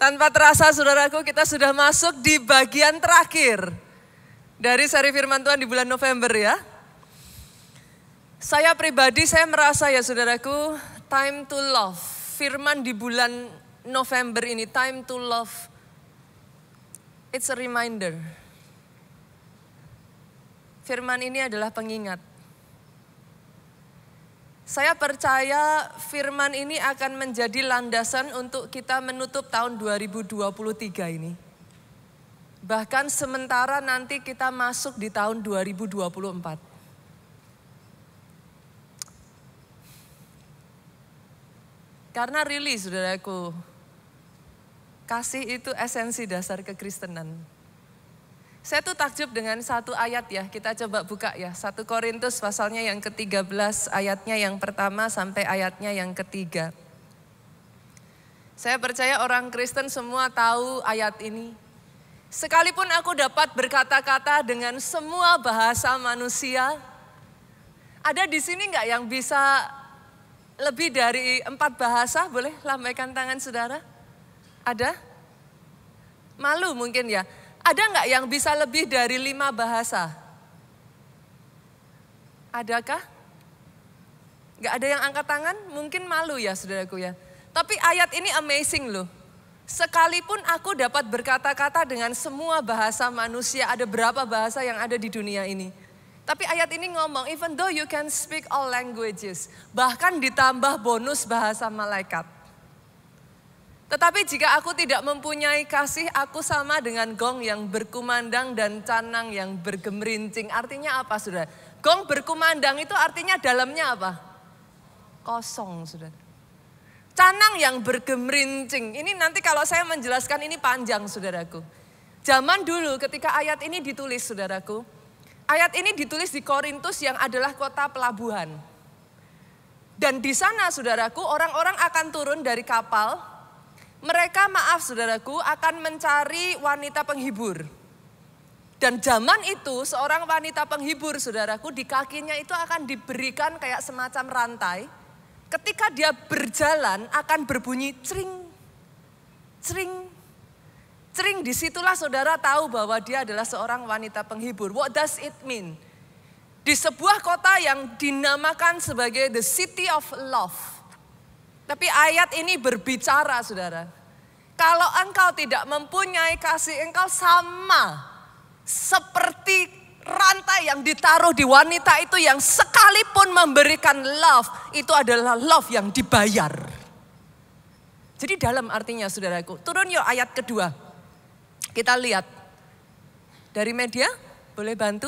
Tanpa terasa saudaraku, kita sudah masuk di bagian terakhir dari seri firman Tuhan di bulan November ya. Saya pribadi, saya merasa ya saudaraku, time to love. Firman di bulan November ini, time to love. It's a reminder. Firman ini adalah pengingat. Saya percaya firman ini akan menjadi landasan untuk kita menutup tahun 2023 ini. Bahkan sementara nanti kita masuk di tahun 2024. Karena really saudaraku, kasih itu esensi dasar kekristenan. Saya tuh takjub dengan satu ayat ya, kita coba buka ya. 1 Korintus pasalnya yang ke-13, ayatnya yang pertama sampai ayatnya yang ketiga. Saya percaya orang Kristen semua tahu ayat ini. Sekalipun aku dapat berkata-kata dengan semua bahasa manusia, ada di sini enggak yang bisa lebih dari 4 bahasa? Boleh lambaikan tangan saudara? Ada? Malu mungkin ya. Ada nggak yang bisa lebih dari 5 bahasa? Adakah? Nggak ada yang angkat tangan? Mungkin malu ya saudaraku ya. Tapi ayat ini amazing loh. Sekalipun aku dapat berkata-kata dengan semua bahasa manusia, ada berapa bahasa yang ada di dunia ini. Tapi ayat ini ngomong, even though you can speak all languages, bahkan ditambah bonus bahasa malaikat. Tetapi jika aku tidak mempunyai kasih, aku sama dengan gong yang berkumandang dan canang yang bergemerincing. Artinya apa saudara? Gong berkumandang itu artinya dalamnya apa? Kosong saudara. Canang yang bergemerincing. Ini nanti kalau saya menjelaskan ini panjang saudaraku. Zaman dulu ketika ayat ini ditulis saudaraku. Ayat ini ditulis di Korintus yang adalah kota pelabuhan. Dan di sana saudaraku orang-orang akan turun dari kapal. Mereka maaf saudaraku akan mencari wanita penghibur. Dan zaman itu seorang wanita penghibur saudaraku di kakinya itu akan diberikan kayak semacam rantai. Ketika dia berjalan akan berbunyi cering, cering, cering. Disitulah saudara tahu bahwa dia adalah seorang wanita penghibur. What does it mean? Di sebuah kota yang dinamakan sebagai the city of love. Tapi ayat ini berbicara saudara. Kalau engkau tidak mempunyai kasih, engkau sama seperti rantai yang ditaruh di wanita itu yang sekalipun memberikan love, itu adalah love yang dibayar. Jadi dalam artinya saudaraku, turun yuk ayat kedua. Kita lihat dari media, boleh bantu?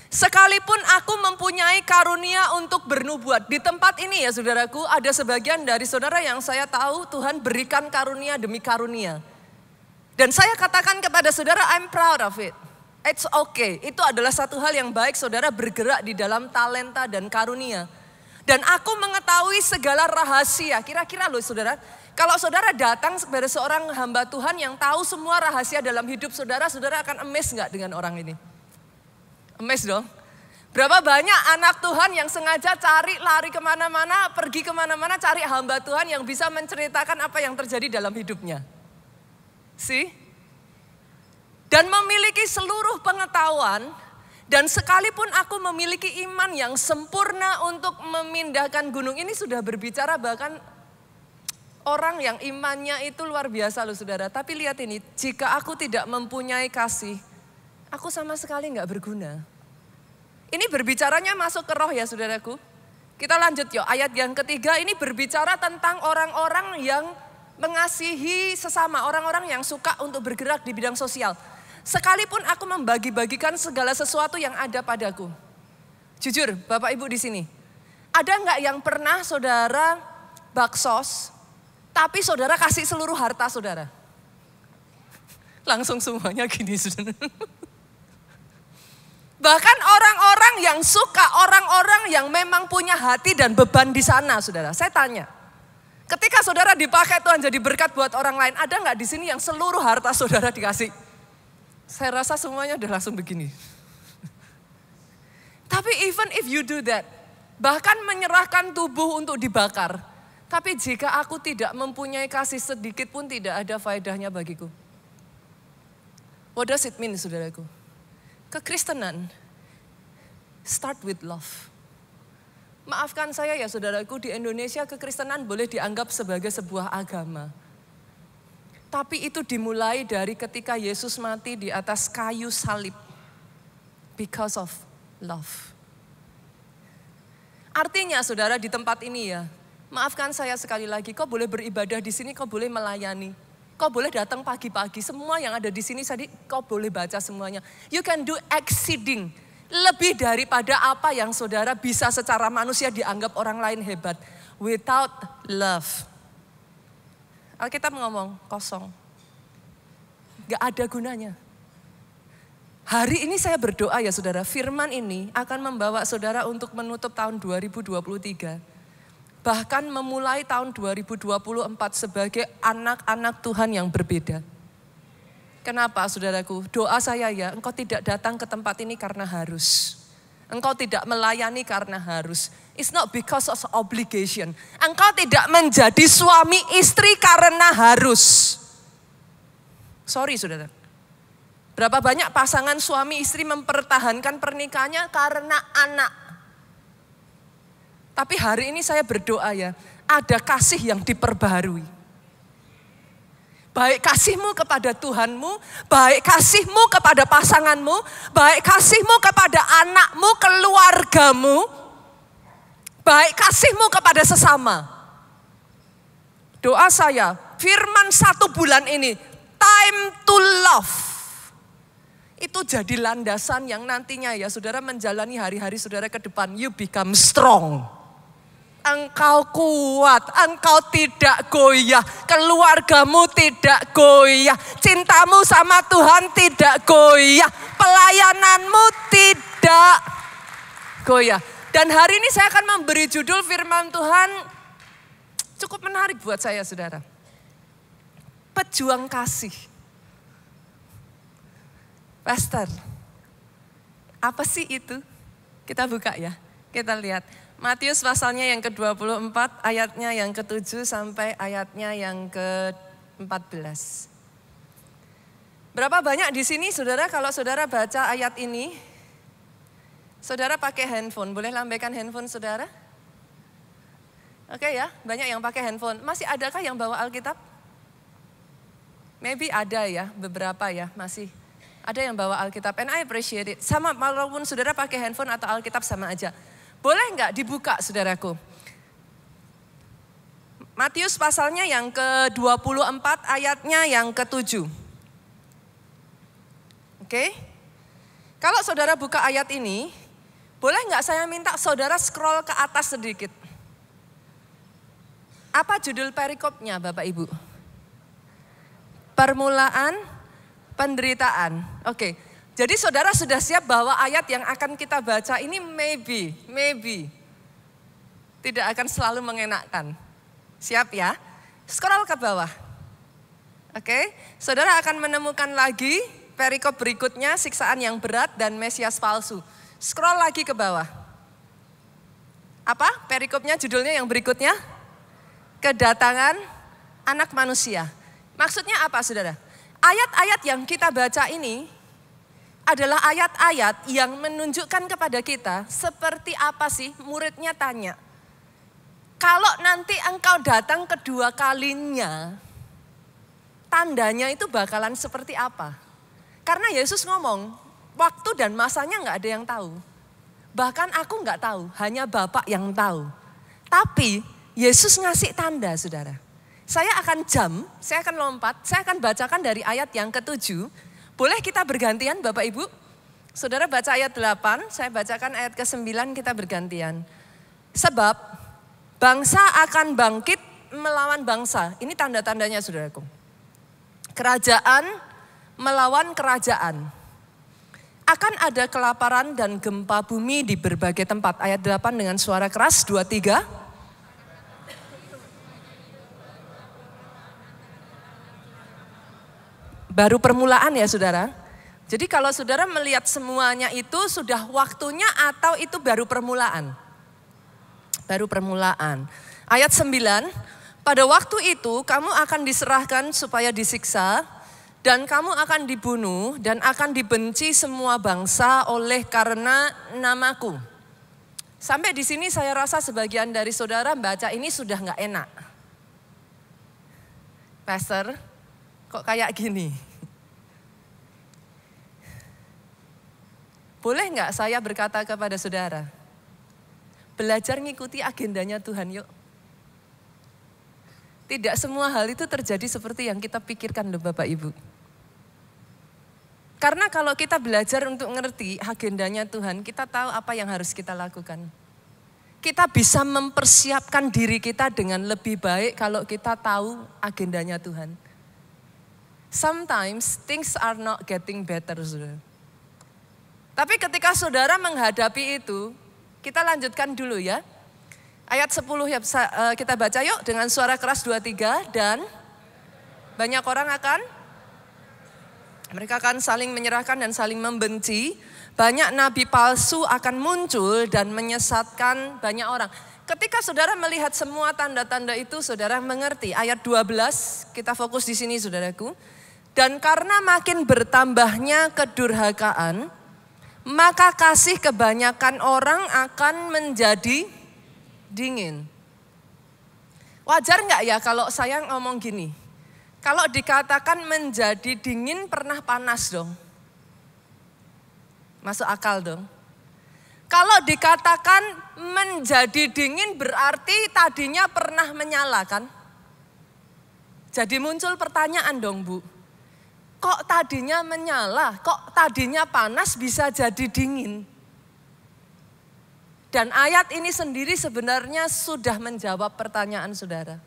Sekalipun aku mempunyai karunia untuk bernubuat. Di tempat ini ya saudaraku, ada sebagian dari saudara yang saya tahu Tuhan berikan karunia demi karunia. Dan saya katakan kepada saudara, I'm proud of it. It's okay. Itu adalah satu hal yang baik saudara bergerak di dalam talenta dan karunia. Dan aku mengetahui segala rahasia. Kira-kira loh saudara, kalau saudara datang kepada seorang hamba Tuhan yang tahu semua rahasia dalam hidup saudara, saudara akan amazed gak dengan orang ini? Amazed dong. Berapa banyak anak Tuhan yang sengaja cari lari kemana-mana, pergi kemana-mana cari hamba Tuhan yang bisa menceritakan apa yang terjadi dalam hidupnya. See? Dan memiliki seluruh pengetahuan, dan sekalipun aku memiliki iman yang sempurna untuk memindahkan gunung. Ini sudah berbicara bahkan orang yang imannya itu luar biasa loh saudara. Tapi lihat ini, jika aku tidak mempunyai kasih, aku sama sekali gak berguna. Ini berbicaranya masuk ke roh ya saudaraku. Kita lanjut yuk, ayat yang ketiga ini berbicara tentang orang-orang yang mengasihi sesama. Orang-orang yang suka untuk bergerak di bidang sosial. Sekalipun aku membagi-bagikan segala sesuatu yang ada padaku. Jujur Bapak Ibu di sini. Ada gak yang pernah saudara baksos, tapi saudara kasih seluruh harta saudara? Langsung semuanya gini saudara. Bahkan orang-orang yang suka, orang-orang yang memang punya hati dan beban di sana saudara. Saya tanya, ketika saudara dipakai Tuhan jadi berkat buat orang lain, ada gak di sini yang seluruh harta saudara dikasih? Saya rasa semuanya udah langsung begini. Tapi even if you do that, bahkan menyerahkan tubuh untuk dibakar, Tapi jika aku tidak mempunyai kasih sedikit pun tidak ada faedahnya bagiku. What does it mean, saudaraku? Kekristenan start with love. Maafkan saya ya saudaraku, di Indonesia kekristenan boleh dianggap sebagai sebuah agama. Tapi itu dimulai dari ketika Yesus mati di atas kayu salib. Because of love. Artinya saudara di tempat ini ya, maafkan saya sekali lagi, kau boleh beribadah di sini, kau boleh melayani. Kau boleh datang pagi-pagi, semua yang ada di sini tadi kau boleh baca semuanya. You can do exceeding, lebih daripada apa yang saudara bisa secara manusia dianggap orang lain hebat. Without love. Alkitab ngomong kosong. Gak ada gunanya. Hari ini saya berdoa ya saudara, firman ini akan membawa saudara untuk menutup tahun 2023. Bahkan memulai tahun 2024 sebagai anak-anak Tuhan yang berbeda. Kenapa saudaraku? Doa saya ya, engkau tidak datang ke tempat ini karena harus. Engkau tidak melayani karena harus. It's not because of obligation. Engkau tidak menjadi suami istri karena harus. Sorry saudara. Berapa banyak pasangan suami istri mempertahankan pernikahannya karena anak. Tapi hari ini saya berdoa ya, ada kasih yang diperbaharui. Baik kasihmu kepada Tuhanmu, baik kasihmu kepada pasanganmu, baik kasihmu kepada anakmu, keluargamu, baik kasihmu kepada sesama. Doa saya, firman 1 bulan ini, time to love. Itu jadi landasan yang nantinya ya saudara menjalani hari-hari saudara ke depan. You become strong. Engkau kuat, engkau tidak goyah. Keluargamu tidak goyah. Cintamu sama Tuhan tidak goyah. Pelayananmu tidak goyah. Dan hari ini saya akan memberi judul firman Tuhan cukup menarik buat saya saudara. Pejuang kasih. Pastor, apa sih itu? Kita buka ya, kita lihat. Matius pasalnya yang ke-24, ayatnya yang ke-7 sampai ayatnya yang ke-14. Berapa banyak di sini saudara kalau saudara baca ayat ini, saudara pakai handphone, boleh lambaikan handphone saudara? Oke ya, banyak yang pakai handphone. Masih adakah yang bawa Alkitab? Maybe ada ya, beberapa ya, masih. Ada yang bawa Alkitab, and I appreciate it. Sama walaupun saudara pakai handphone atau Alkitab sama aja. Boleh nggak dibuka saudaraku? Matius pasalnya yang ke-24 ayatnya yang ke-7. Oke? Kalau saudara buka ayat ini, boleh nggak saya minta saudara scroll ke atas sedikit? Apa judul perikopnya Bapak Ibu? Permulaan penderitaan. Oke. Jadi saudara sudah siap bahwa ayat yang akan kita baca ini maybe tidak akan selalu mengenakkan. Siap ya? Scroll ke bawah. Oke. Saudara akan menemukan lagi perikop berikutnya, siksaan yang berat dan Mesias palsu. Scroll lagi ke bawah. Apa? Perikopnya judulnya yang berikutnya? Kedatangan anak manusia. Maksudnya apa saudara? Ayat-ayat yang kita baca ini adalah ayat-ayat yang menunjukkan kepada kita seperti apa sih muridnya tanya. Kalau nanti engkau datang kedua kalinya, tandanya itu bakalan seperti apa? Karena Yesus ngomong, waktu dan masanya gak ada yang tahu. Bahkan aku gak tahu, hanya Bapa yang tahu. Tapi Yesus ngasih tanda saudara. Saya akan saya akan lompat, saya akan bacakan dari ayat yang ke-7. Boleh kita bergantian Bapak Ibu? Saudara baca ayat 8, saya bacakan ayat ke-9, kita bergantian. Sebab bangsa akan bangkit melawan bangsa. Ini tanda-tandanya saudaraku. Kerajaan melawan kerajaan. Akan ada kelaparan dan gempa bumi di berbagai tempat. Ayat 8 dengan suara keras, 2, 3. Baru permulaan ya saudara. Jadi kalau saudara melihat semuanya itu sudah waktunya atau itu baru permulaan? Baru permulaan. Ayat 9, pada waktu itu kamu akan diserahkan supaya disiksa, dan kamu akan dibunuh dan akan dibenci semua bangsa oleh karena namaku. Sampai di sini saya rasa sebagian dari saudara baca ini sudah nggak enak. Pastor, kok kayak gini? Boleh nggak saya berkata kepada saudara, belajar ngikuti agendanya Tuhan yuk. Tidak semua hal itu terjadi seperti yang kita pikirkan loh Bapak Ibu. Karena kalau kita belajar untuk ngerti agendanya Tuhan, kita tahu apa yang harus kita lakukan. Kita bisa mempersiapkan diri kita dengan lebih baik kalau kita tahu agendanya Tuhan. Sometimes things are not getting better, saudara. Tapi ketika saudara menghadapi itu, kita lanjutkan dulu ya. Ayat 10 ya, kita baca yuk dengan suara keras 2-3. Dan banyak orang mereka akan saling menyerahkan dan saling membenci. Banyak nabi palsu akan muncul dan menyesatkan banyak orang. Ketika saudara melihat semua tanda-tanda itu, saudara mengerti. Ayat 12, kita fokus di sini saudaraku. Dan karena makin bertambahnya kedurhakaan, maka kasih kebanyakan orang akan menjadi dingin. Wajar nggak ya kalau saya ngomong gini? Kalau dikatakan menjadi dingin pernah panas dong. Masuk akal dong. Kalau dikatakan menjadi dingin berarti tadinya pernah menyala kan? Jadi muncul pertanyaan dong Bu. Kok tadinya menyala, kok tadinya panas bisa jadi dingin? Dan ayat ini sendiri sebenarnya sudah menjawab pertanyaan saudara.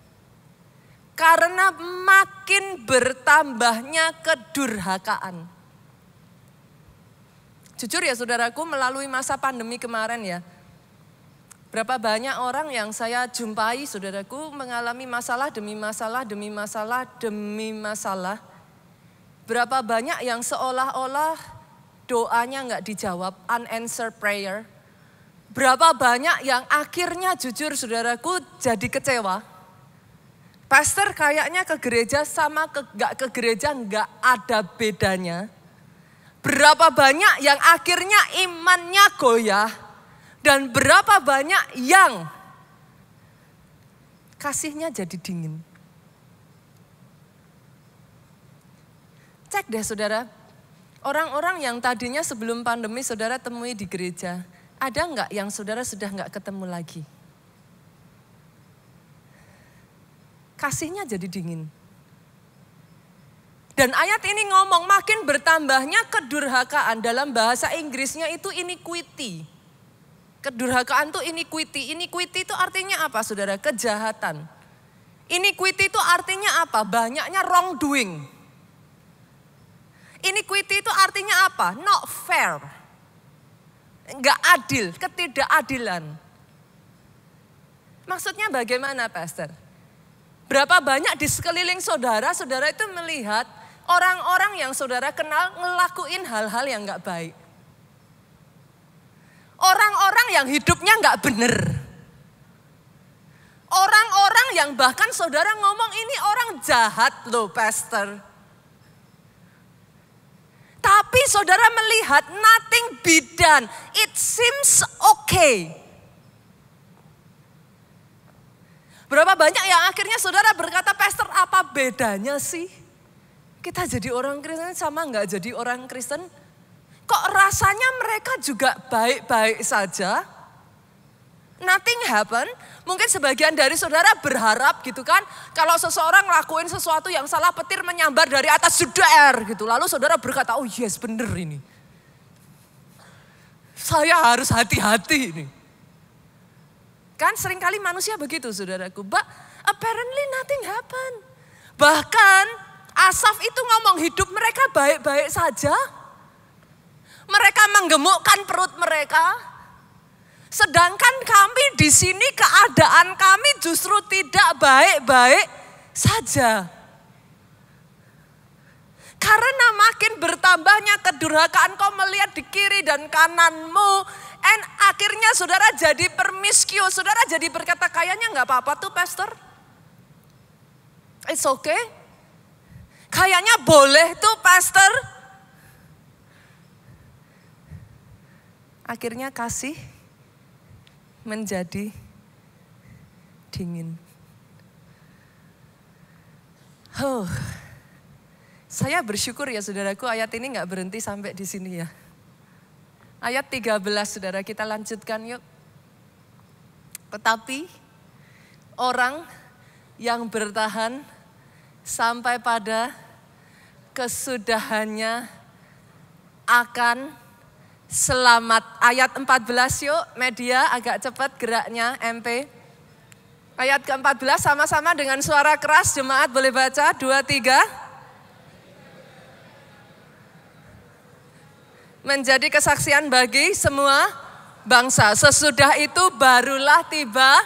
Karena makin bertambahnya kedurhakaan. Jujur ya saudaraku, melalui masa pandemi kemarin ya. Berapa banyak orang yang saya jumpai saudaraku mengalami masalah demi masalah, demi masalah, demi masalah. Berapa banyak yang seolah-olah doanya nggak dijawab, unanswered prayer. Berapa banyak yang akhirnya jujur saudaraku jadi kecewa. Pastor kayaknya ke gereja sama gak ke gereja gak ada bedanya. Berapa banyak yang akhirnya imannya goyah. Dan berapa banyak yang kasihnya jadi dingin. Cek deh saudara, orang-orang yang tadinya sebelum pandemi saudara temui di gereja. Ada enggak yang saudara sudah enggak ketemu lagi? Kasihnya jadi dingin. Dan ayat ini ngomong makin bertambahnya kedurhakaan. Dalam bahasa Inggrisnya itu iniquity. Kedurhakaan itu iniquity. Iniquity itu artinya apa saudara? Kejahatan. Iniquity itu artinya apa? Banyaknya wrongdoing. Iniquity itu artinya apa? Not fair. Enggak adil, ketidakadilan. Maksudnya bagaimana Pastor? Berapa banyak di sekeliling saudara, saudara itu melihat orang-orang yang saudara kenal ngelakuin hal-hal yang enggak baik. Orang-orang yang hidupnya enggak benar. Orang-orang yang bahkan saudara ngomong ini orang jahat loh Pastor. Tapi saudara melihat nothing be done. It seems okay. Berapa banyak yang akhirnya saudara berkata, Pastor apa bedanya sih? Kita jadi orang Kristen sama nggak jadi orang Kristen? Kok rasanya mereka juga baik-baik saja? Nothing happen. Mungkin sebagian dari saudara berharap gitu kan. Kalau seseorang ngelakuin sesuatu yang salah petir menyambar dari atas jeder gitu. Lalu saudara berkata, oh yes bener ini. Saya harus hati-hati ini. Kan seringkali manusia begitu saudaraku. But apparently nothing happen. Bahkan Asaf itu ngomong hidup mereka baik-baik saja. Mereka menggemukkan perut mereka. Sedangkan kami di sini keadaan kami justru tidak baik-baik saja. Karena makin bertambahnya kedurhakaan kau melihat di kiri dan kananmu, and akhirnya saudara jadi permiskius. Saudara jadi berkata, kayaknya nggak apa-apa tuh pastor. It's okay. Kayaknya boleh tuh pastor. Akhirnya kasih menjadi dingin. Saya bersyukur ya saudaraku, ayat ini nggak berhenti sampai di sini ya. Ayat 13 saudara, kita lanjutkan yuk. Tetapi orang yang bertahan sampai pada kesudahannya akan selamat. Ayat 14 yuk, media agak cepat geraknya, MP. Ayat ke-14 sama-sama dengan suara keras, jemaat boleh baca, 2, 3. Menjadi kesaksian bagi semua bangsa. Sesudah itu barulah tiba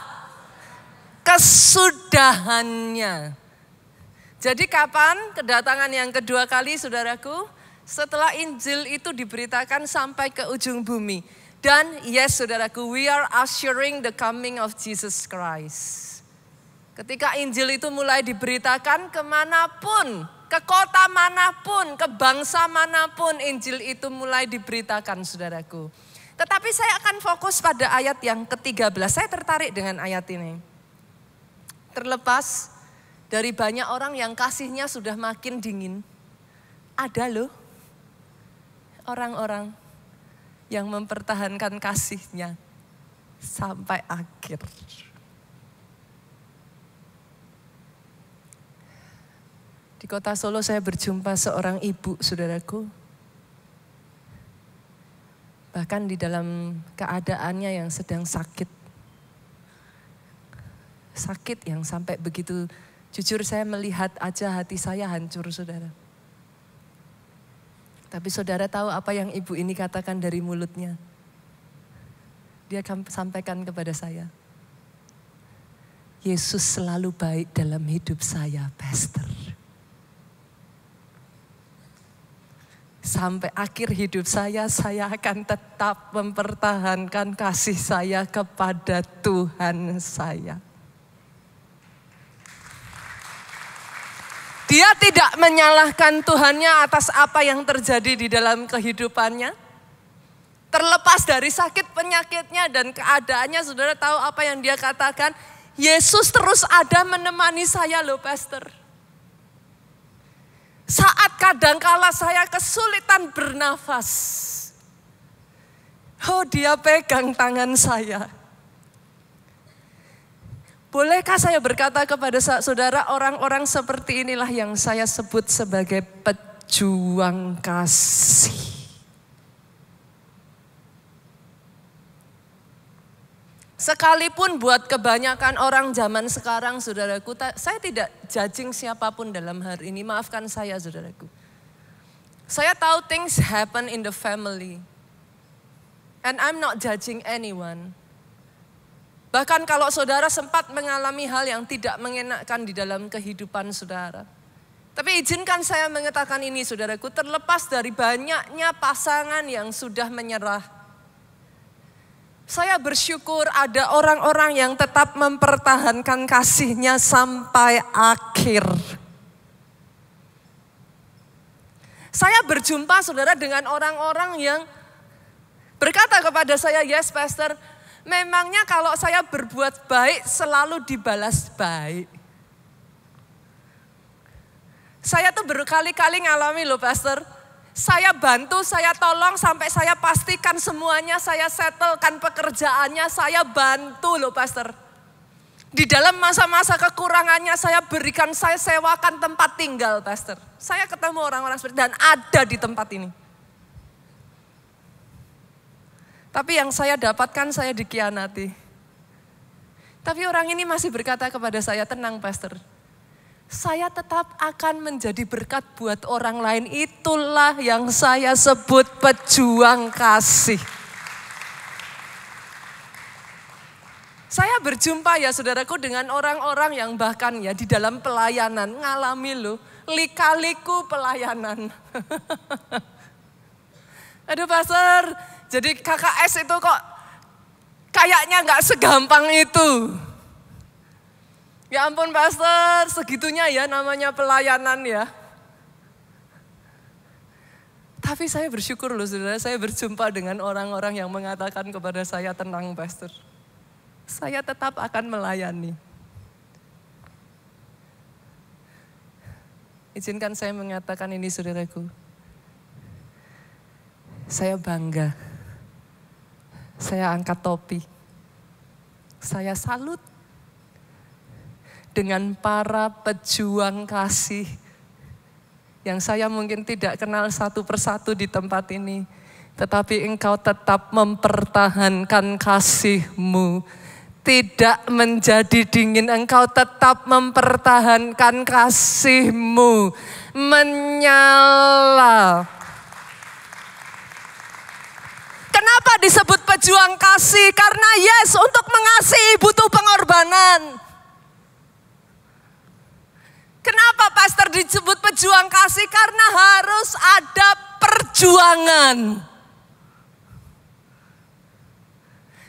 kesudahannya. Jadi kapan kedatangan yang kedua kali saudaraku? Setelah Injil itu diberitakan sampai ke ujung bumi. Dan yes saudaraku, we are ushering the coming of Jesus Christ. Ketika Injil itu mulai diberitakan kemanapun, ke kota manapun, ke bangsa manapun, Injil itu mulai diberitakan saudaraku. Tetapi saya akan fokus pada ayat yang ke-13. Saya tertarik dengan ayat ini. Terlepas dari banyak orang yang kasihnya sudah makin dingin, ada loh orang-orang yang mempertahankan kasihnya sampai akhir. Di kota Solo saya berjumpa seorang ibu, saudaraku. Bahkan di dalam keadaannya yang sedang sakit. Sakit yang sampai begitu, jujur saya melihat aja hati saya hancur, saudara. Tapi saudara tahu apa yang ibu ini katakan dari mulutnya? Dia akan sampaikan kepada saya. Yesus selalu baik dalam hidup saya, pastor. Sampai akhir hidup saya akan tetap mempertahankan kasih saya kepada Tuhan saya. Dia tidak menyalahkan Tuhannya atas apa yang terjadi di dalam kehidupannya. Terlepas dari sakit penyakitnya dan keadaannya, saudara tahu apa yang dia katakan? Yesus terus ada menemani saya loh pastor. Saat kadangkala saya kesulitan bernafas. Oh, dia pegang tangan saya. Bolehkah saya berkata kepada saudara, orang-orang seperti inilah yang saya sebut sebagai pejuang kasih. Sekalipun buat kebanyakan orang zaman sekarang, saudaraku, saya tidak judging siapapun dalam hari ini, maafkan saya saudaraku. Saya tahu things happen in the family. And I'm not judging anyone. Bahkan kalau saudara sempat mengalami hal yang tidak mengenakkan di dalam kehidupan saudara. Tapi izinkan saya mengatakan ini saudaraku, terlepas dari banyaknya pasangan yang sudah menyerah. Saya bersyukur ada orang-orang yang tetap mempertahankan kasihnya sampai akhir. Saya berjumpa saudara dengan orang-orang yang berkata kepada saya, yes pastor, memangnya kalau saya berbuat baik selalu dibalas baik. Saya tuh berkali-kali ngalami loh pastor. Saya bantu, saya tolong sampai saya pastikan semuanya, saya settlekan pekerjaannya, saya bantu loh pastor. Di dalam masa-masa kekurangannya saya berikan, saya sewakan tempat tinggal pastor. Saya ketemu orang-orang seperti itu dan ada di tempat ini. Tapi yang saya dapatkan saya dikhianati. Tapi orang ini masih berkata kepada saya, tenang pastor. Saya tetap akan menjadi berkat buat orang lain. Itulah yang saya sebut pejuang kasih. Saya berjumpa ya saudaraku dengan orang-orang yang bahkan ya di dalam pelayanan ngalami loh lika-liku pelayanan. Aduh pastor, jadi KKS itu kok Kayaknya nggak segampang itu. Ya ampun pastor, segitunya ya namanya pelayanan ya. Tapi saya bersyukur loh saudara, saya berjumpa dengan orang-orang yang mengatakan kepada saya, tenang pastor. Saya tetap akan melayani. Izinkan saya mengatakan ini saudaraku. Saya bangga. Saya angkat topi. Saya salut dengan para pejuang kasih yang saya mungkin tidak kenal satu persatu di tempat ini. Tetapi engkau tetap mempertahankan kasih-Mu. Tidak menjadi dingin, engkau tetap mempertahankan kasih-Mu. Menyala. Kenapa disebut pejuang kasih? Karena yes, untuk mengasihi butuh pengorbanan. Kenapa pastor disebut pejuang kasih? Karena harus ada perjuangan.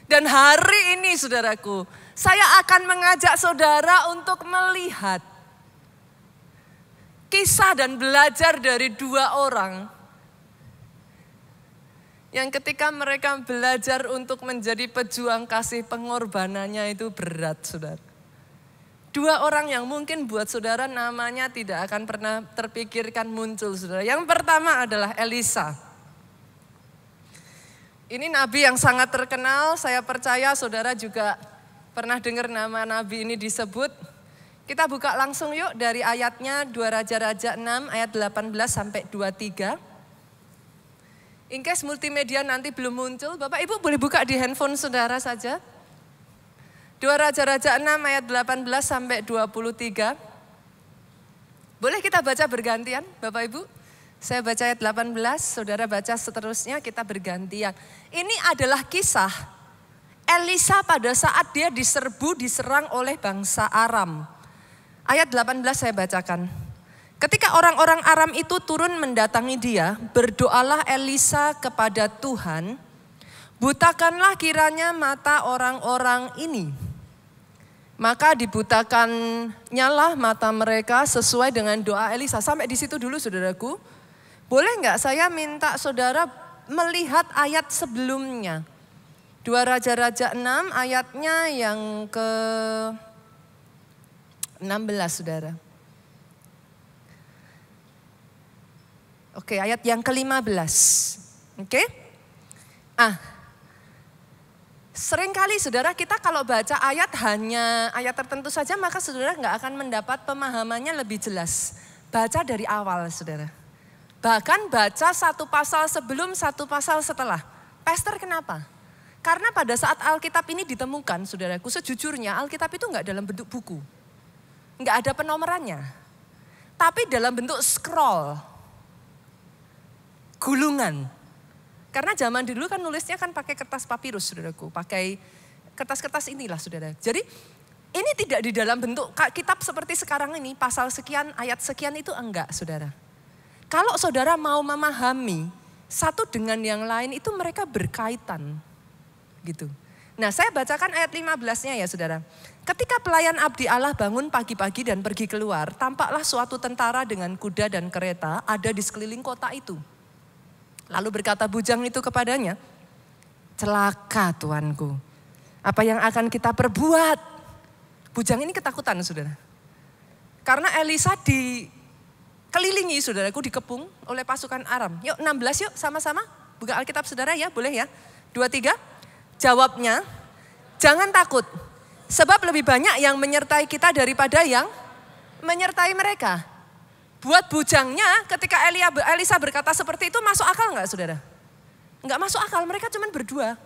Dan hari ini saudaraku, saya akan mengajak saudara untuk melihat kisah dan belajar dari dua orang yang ketika mereka belajar untuk menjadi pejuang kasih, pengorbanannya itu berat, saudara. Dua orang yang mungkin buat saudara namanya tidak akan pernah terpikirkan muncul, saudara. Yang pertama adalah Elisa. Ini nabi yang sangat terkenal, saya percaya saudara juga pernah dengar nama nabi ini disebut. Kita buka langsung yuk dari ayatnya 2 Raja-Raja 6 ayat 18 sampai 23. In case multimedia nanti belum muncul, Bapak Ibu boleh buka di handphone saudara saja. 2 Raja-Raja 6 ayat 18 sampai 23. Boleh kita baca bergantian Bapak Ibu? Saya baca ayat 18, saudara baca seterusnya, kita bergantian. Ini adalah kisah Elisa pada saat dia diserang oleh bangsa Aram. Ayat 18 saya bacakan. Ketika orang-orang Aram itu turun mendatangi dia, berdoalah Elisa kepada Tuhan, butakanlah kiranya mata orang-orang ini. Maka dibutakannya lah mata mereka sesuai dengan doa Elisa. Sampai di situ dulu saudaraku. Boleh nggak saya minta saudara melihat ayat sebelumnya. 2 Raja-Raja 6 ayatnya yang ke 16 saudara. Oke, ayat yang ke-15. Oke. Seringkali saudara kita kalau baca ayat hanya ayat tertentu saja, maka saudara nggak akan mendapat pemahamannya lebih jelas. Baca dari awal saudara. Bahkan baca satu pasal sebelum, satu pasal setelah. Pastor kenapa? Karena pada saat Alkitab ini ditemukan saudaraku, sejujurnya Alkitab itu nggak dalam bentuk buku. Nggak ada penomorannya. Tapi dalam bentuk scroll. Gulungan. Karena zaman dulu kan nulisnya kan pakai kertas papirus saudaraku. Pakai kertas-kertas inilah saudara. Jadi ini tidak di dalam bentuk kitab seperti sekarang ini. Pasal sekian, ayat sekian itu enggak saudara. Kalau saudara mau memahami satu dengan yang lain itu mereka berkaitan. Gitu. Nah saya bacakan ayat 15-nya ya saudara. Ketika pelayan abdi Allah bangun pagi-pagi dan pergi keluar, tampaklah suatu tentara dengan kuda dan kereta ada di sekeliling kota itu. Lalu berkata bujang itu kepadanya, celaka tuanku, apa yang akan kita perbuat? Bujang ini ketakutan saudara. Karena Elisa dikelilingi saudaraku, dikepung oleh pasukan Aram. Yuk 16 yuk sama-sama, buka Alkitab saudara ya, boleh ya. 2, 3, jawabnya, jangan takut, sebab lebih banyak yang menyertai kita daripada yang menyertai mereka. Buat bujangnya ketika Elisa berkata seperti itu masuk akal enggak saudara? Enggak masuk akal, mereka cuma berdua.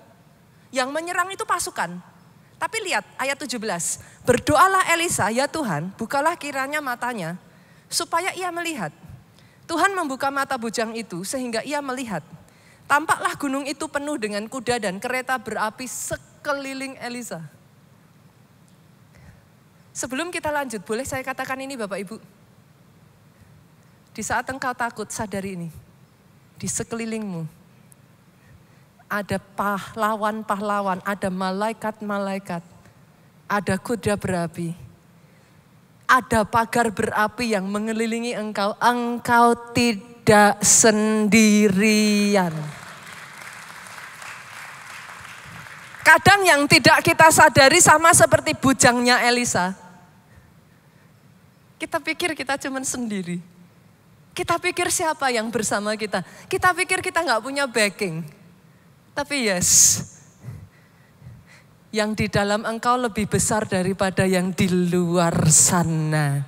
Yang menyerang itu pasukan. Tapi lihat ayat 17. Berdoalah Elisa, ya Tuhan bukalah kiranya matanya supaya ia melihat. Tuhan membuka mata bujang itu sehingga ia melihat. Tampaklah gunung itu penuh dengan kuda dan kereta berapi sekeliling Elisa. Sebelum kita lanjut, boleh saya katakan ini Bapak Ibu? Di saat engkau takut, sadari ini. Di sekelilingmu ada pahlawan-pahlawan, ada malaikat-malaikat, ada kuda berapi, ada pagar berapi yang mengelilingi engkau. Engkau tidak sendirian. Kadang yang tidak kita sadari sama seperti bujangnya Elisa. Kita pikir kita cuma sendiri. Kita pikir siapa yang bersama kita. Kita pikir kita nggak punya backing. Tapi yes, yang di dalam engkau lebih besar daripada yang di luar sana.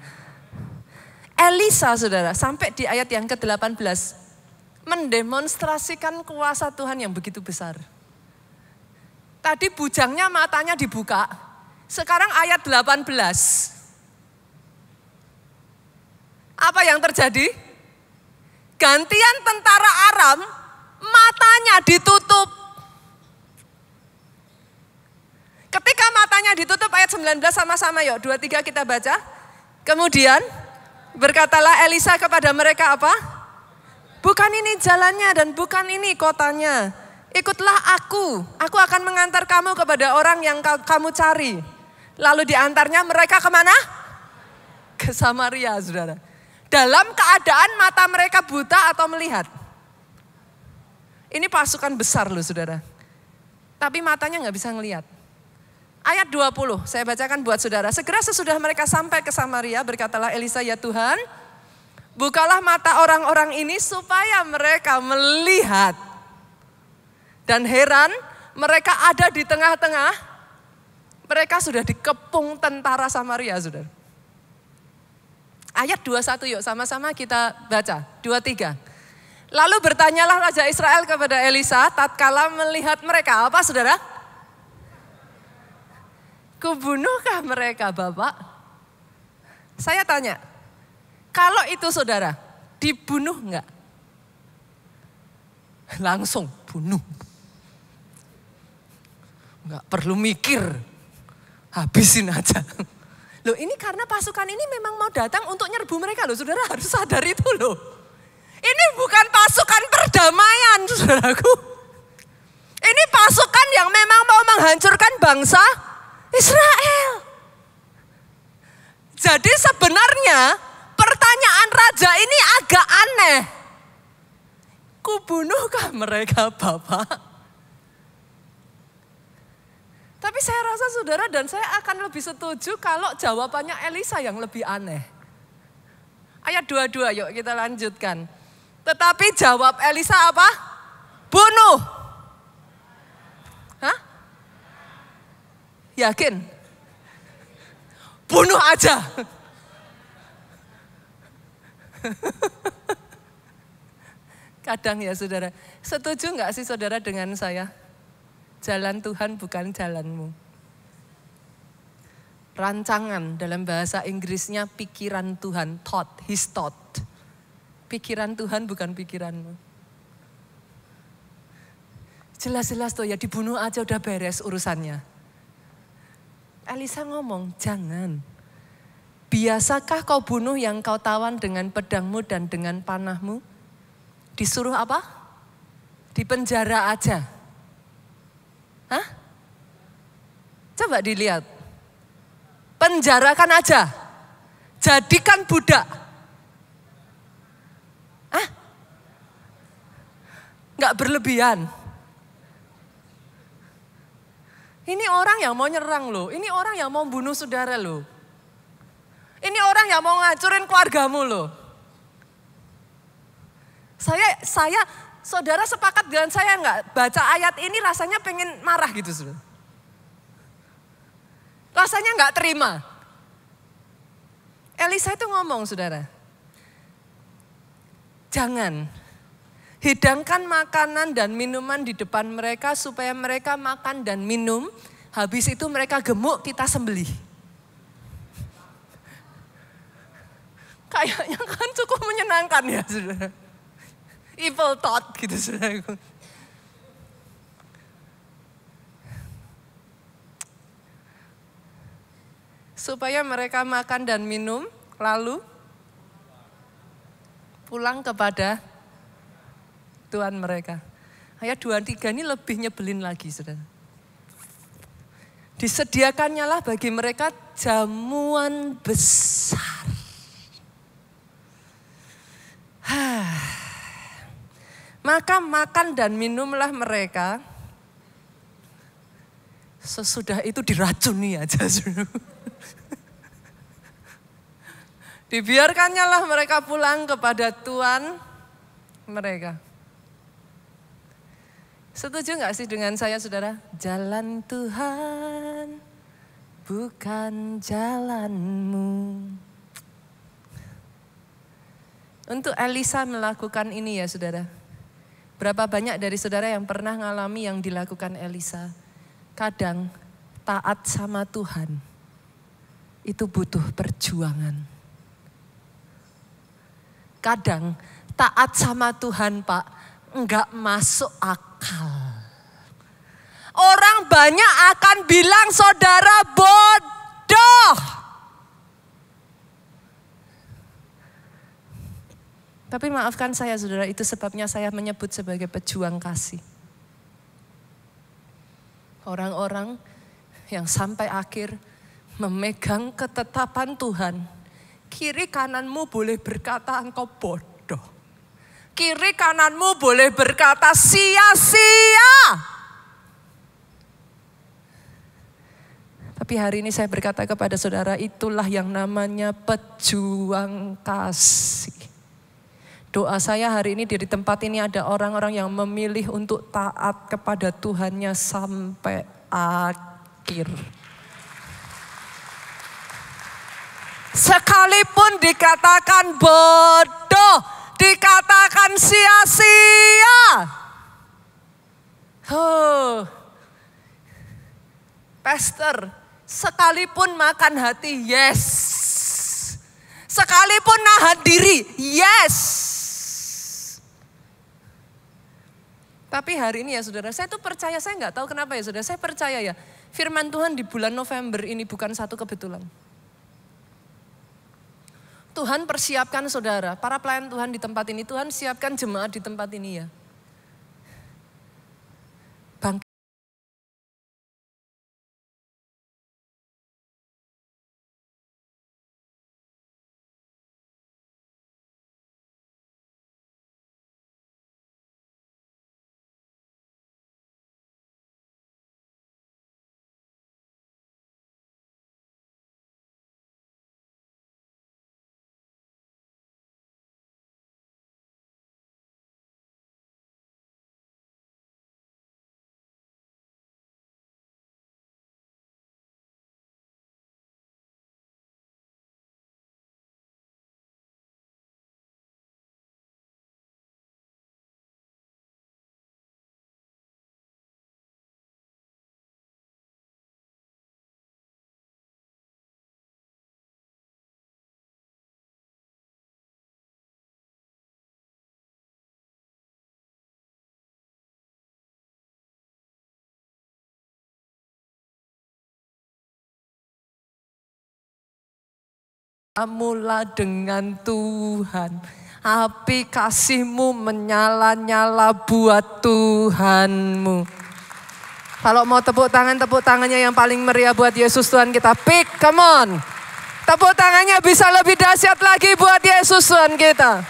Elisa saudara sampai di ayat yang ke-18 mendemonstrasikan kuasa Tuhan yang begitu besar. Tadi bujangnya matanya dibuka, sekarang ayat 18. Apa yang terjadi? Gantian tentara Aram, matanya ditutup. Ketika matanya ditutup ayat 19 sama-sama yuk, 2-3 kita baca. Kemudian berkatalah Elisa kepada mereka apa? Bukan ini jalannya dan bukan ini kotanya. Ikutlah aku akan mengantar kamu kepada orang yang kamu cari. Lalu diantarnya mereka kemana? Ke Samaria saudara. Dalam keadaan mata mereka buta atau melihat. Ini pasukan besar loh saudara. Tapi matanya gak bisa ngelihat. Ayat 20, saya bacakan buat saudara. Segera sesudah mereka sampai ke Samaria, berkatalah Elisa, ya Tuhan, bukalah mata orang-orang ini supaya mereka melihat. Dan heran, mereka ada di tengah-tengah, mereka sudah dikepung tentara Samaria, saudara. Ayat 21 yuk, sama-sama kita baca, 23. Lalu bertanyalah Raja Israel kepada Elisa, tatkala melihat mereka, apa saudara? Kubunuhkah mereka Bapak? Saya tanya, kalau itu saudara, dibunuh enggak? Langsung bunuh. Enggak perlu mikir, habisin aja. Loh ini karena pasukan ini memang mau datang untuk nyerbu mereka loh, saudara harus sadar itu loh. Ini bukan pasukan perdamaian, saudaraku. Ini pasukan yang memang mau menghancurkan bangsa Israel. Jadi sebenarnya pertanyaan raja ini agak aneh. Kubunuhkah mereka Bapak? Tapi saya rasa saudara dan saya akan lebih setuju kalau jawabannya Elisa yang lebih aneh. Ayat 22 yuk kita lanjutkan. Tetapi jawab Elisa apa? Bunuh. Hah? Yakin? Bunuh aja. Kadang ya saudara, setuju gak sih saudara dengan saya? Jalan Tuhan bukan jalanmu. Rancangan dalam bahasa Inggrisnya pikiran Tuhan, thought, his thought. Pikiran Tuhan bukan pikiranmu. Jelas-jelas tuh ya dibunuh aja udah beres urusannya. Elisa ngomong, jangan. Biasakah kau bunuh yang kau tawan dengan pedangmu dan dengan panahmu? Disuruh apa? Di penjara aja. Hah? Coba dilihat. Penjarakan aja. Jadikan budak. Hah? Nggak berlebihan. Ini orang yang mau nyerang loh. Ini orang yang mau bunuh saudara loh. Ini orang yang mau ngancurin keluargamu loh. Saya saudara sepakat dengan saya nggak? Baca ayat ini rasanya pengen marah gitu saudara. Rasanya nggak terima. Elisa itu ngomong saudara. Jangan. Hidangkan makanan dan minuman di depan mereka supaya mereka makan dan minum. Habis itu mereka gemuk, kita sembelih. Kayaknya kan cukup menyenangkan ya saudara. Evil thought gitu saudara. Supaya mereka makan dan minum, lalu pulang kepada Tuhan mereka. Ayat 23 ini lebih nyebelin lagi, saudara. Disediakannya lah bagi mereka jamuan besar. Maka makan dan minumlah mereka. Sesudah itu diracuni aja. Dibiarkannya lah mereka pulang kepada Tuhan mereka. Setuju gak sih dengan saya, saudara? Jalan Tuhan bukan jalanmu. Untuk Elisa melakukan ini ya, saudara. Berapa banyak dari saudara yang pernah ngalami yang dilakukan Elisa? Kadang taat sama Tuhan itu butuh perjuangan. Kadang taat sama Tuhan, Pak, enggak masuk akal. Orang banyak akan bilang saudara bodoh. Tapi maafkan saya, saudara, itu sebabnya saya menyebut sebagai pejuang kasih. Orang-orang yang sampai akhir memegang ketetapan Tuhan. Kiri kananmu boleh berkata engkau bodoh. Kiri kananmu boleh berkata sia-sia. Tapi hari ini saya berkata kepada saudara, itulah yang namanya pejuang kasih. Doa saya hari ini di tempat ini ada orang-orang yang memilih untuk taat kepada Tuhannya sampai akhir. Sekalipun dikatakan bodoh, dikatakan sia-sia. Pastor, sekalipun makan hati, yes. Sekalipun nahan diri, yes. Tapi hari ini ya saudara, saya tuh percaya, saya nggak tahu kenapa ya saudara, saya percaya ya firman Tuhan di bulan November ini bukan satu kebetulan. Tuhan persiapkan saudara, para pelayan Tuhan di tempat ini, Tuhan siapkan jemaat di tempat ini ya. Bangkit. Mula dengan Tuhan, api kasih-Mu menyala-nyala buat Tuhan-Mu. Kalau mau tepuk tangannya yang paling meriah buat Yesus Tuhan kita. Pick, come on. Tepuk tangannya bisa lebih dahsyat lagi buat Yesus Tuhan kita.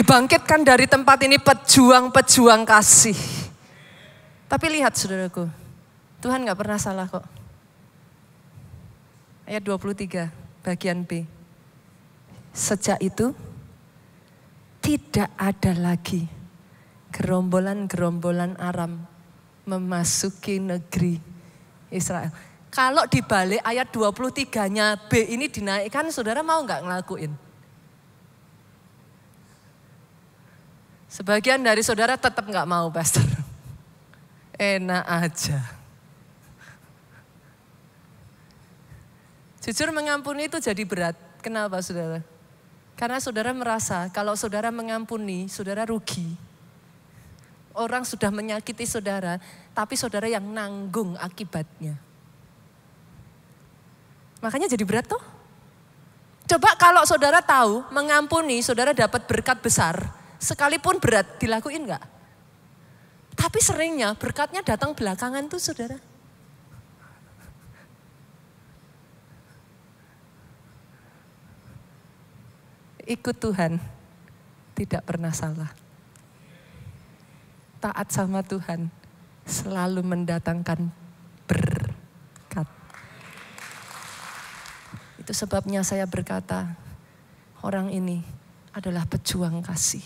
Dibangkitkan dari tempat ini pejuang-pejuang kasih. Tapi lihat saudaraku, Tuhan gak pernah salah kok. Ayat 23 bagian B. Sejak itu tidak ada lagi gerombolan-gerombolan Aram memasuki negeri Israel. Kalau dibalik ayat 23-nya B ini dinaikkan, saudara mau gak ngelakuin? Sebagian dari saudara tetap gak mau, Pastor. Enak aja. Jujur mengampuni itu jadi berat. Kenapa saudara? Karena saudara merasa kalau saudara mengampuni, saudara rugi. Orang sudah menyakiti saudara, tapi saudara yang nanggung akibatnya. Makanya jadi berat tuh. Coba kalau saudara tahu mengampuni, saudara dapat berkat besar. Sekalipun berat, dilakuin enggak? Tapi seringnya berkatnya datang belakangan tuh saudara. Ikut Tuhan tidak pernah salah. Taat sama Tuhan selalu mendatangkan berkat. Itu sebabnya saya berkata, orang ini adalah pejuang kasih.